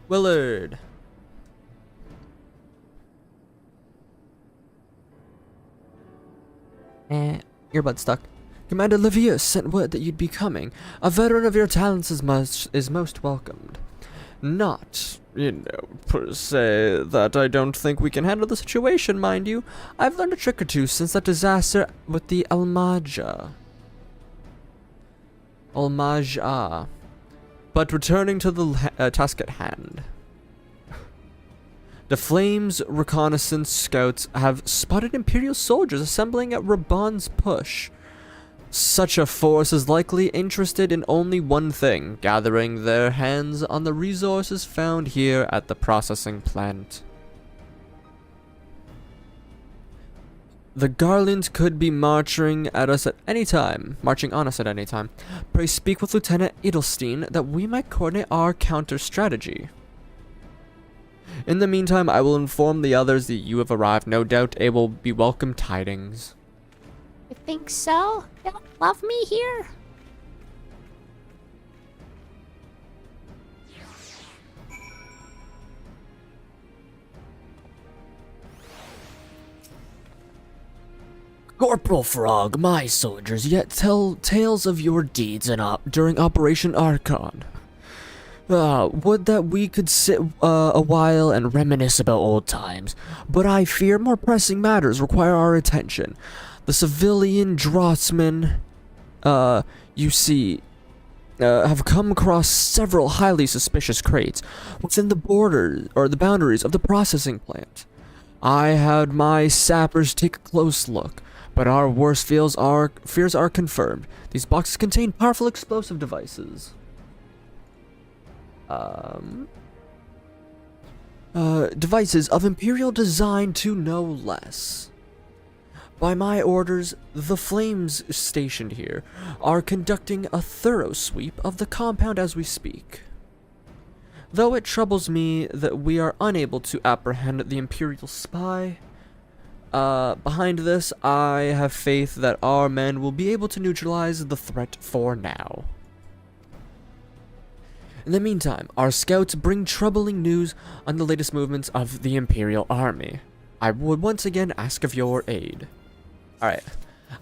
Willard. Earbud stuck. Commander Livius sent word that you'd be coming. A veteran of your talents is most welcomed. Not, per se, that I don't think we can handle the situation, mind you. I've learned a trick or two since that disaster with the Almaja. But returning to the task at hand. The Flames reconnaissance scouts have spotted Imperial soldiers assembling at Raban's push. Such a force is likely interested in only one thing, gathering their hands on the resources found here at the processing plant. The Garland could be marching on us at any time. Pray speak with Lieutenant Edelstein that we might coordinate our counter strategy. In the meantime, I will inform the others that you have arrived. No doubt it will be welcome tidings. You think so? You don't love me here? Corporal Frog, my soldiers yet tell tales of your deeds during Operation Archon. Would that we could sit a while and reminisce about old times, but I fear more pressing matters require our attention. The civilian draftsmen, you see, have come across several highly suspicious crates within the boundaries of the processing plant. I had my sappers take a close look, but our worst fears are confirmed. These boxes contain powerful explosive devices. Devices of Imperial design to no less. By my orders, the Flames stationed here are conducting a thorough sweep of the compound as we speak. Though it troubles me that we are unable to apprehend the Imperial spy, behind this, I have faith that our men will be able to neutralize the threat for now. In the meantime, our scouts bring troubling news on the latest movements of the Imperial army. I would once again ask of your aid. Alright,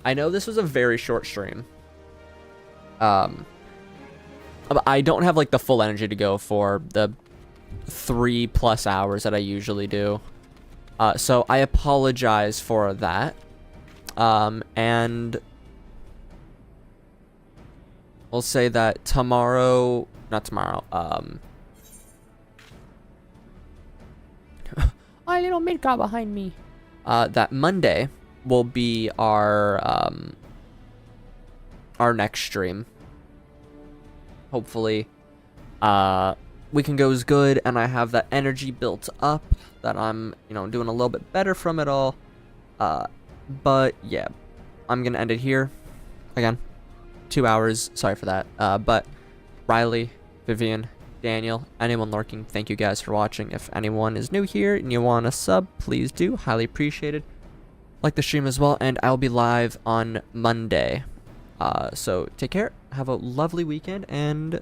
I know this was a very short stream, I don't have like the full energy to go for the 3+ hours that I usually do. So I apologize for that. And we'll say that tomorrow, not tomorrow, My little Midgar behind me. that Monday will be our next stream. Hopefully, weekend goes good and I have that energy built up that I'm, doing a little bit better from it all. But yeah, I'm gonna end it here. Again, 2 hours. Sorry for that. But Riley, Vivian, Daniel, anyone lurking, thank you guys for watching. If anyone is new here and you want a sub, please do. Highly appreciated. Like the stream as well, and I'll be live on Monday. So take care, have a lovely weekend, and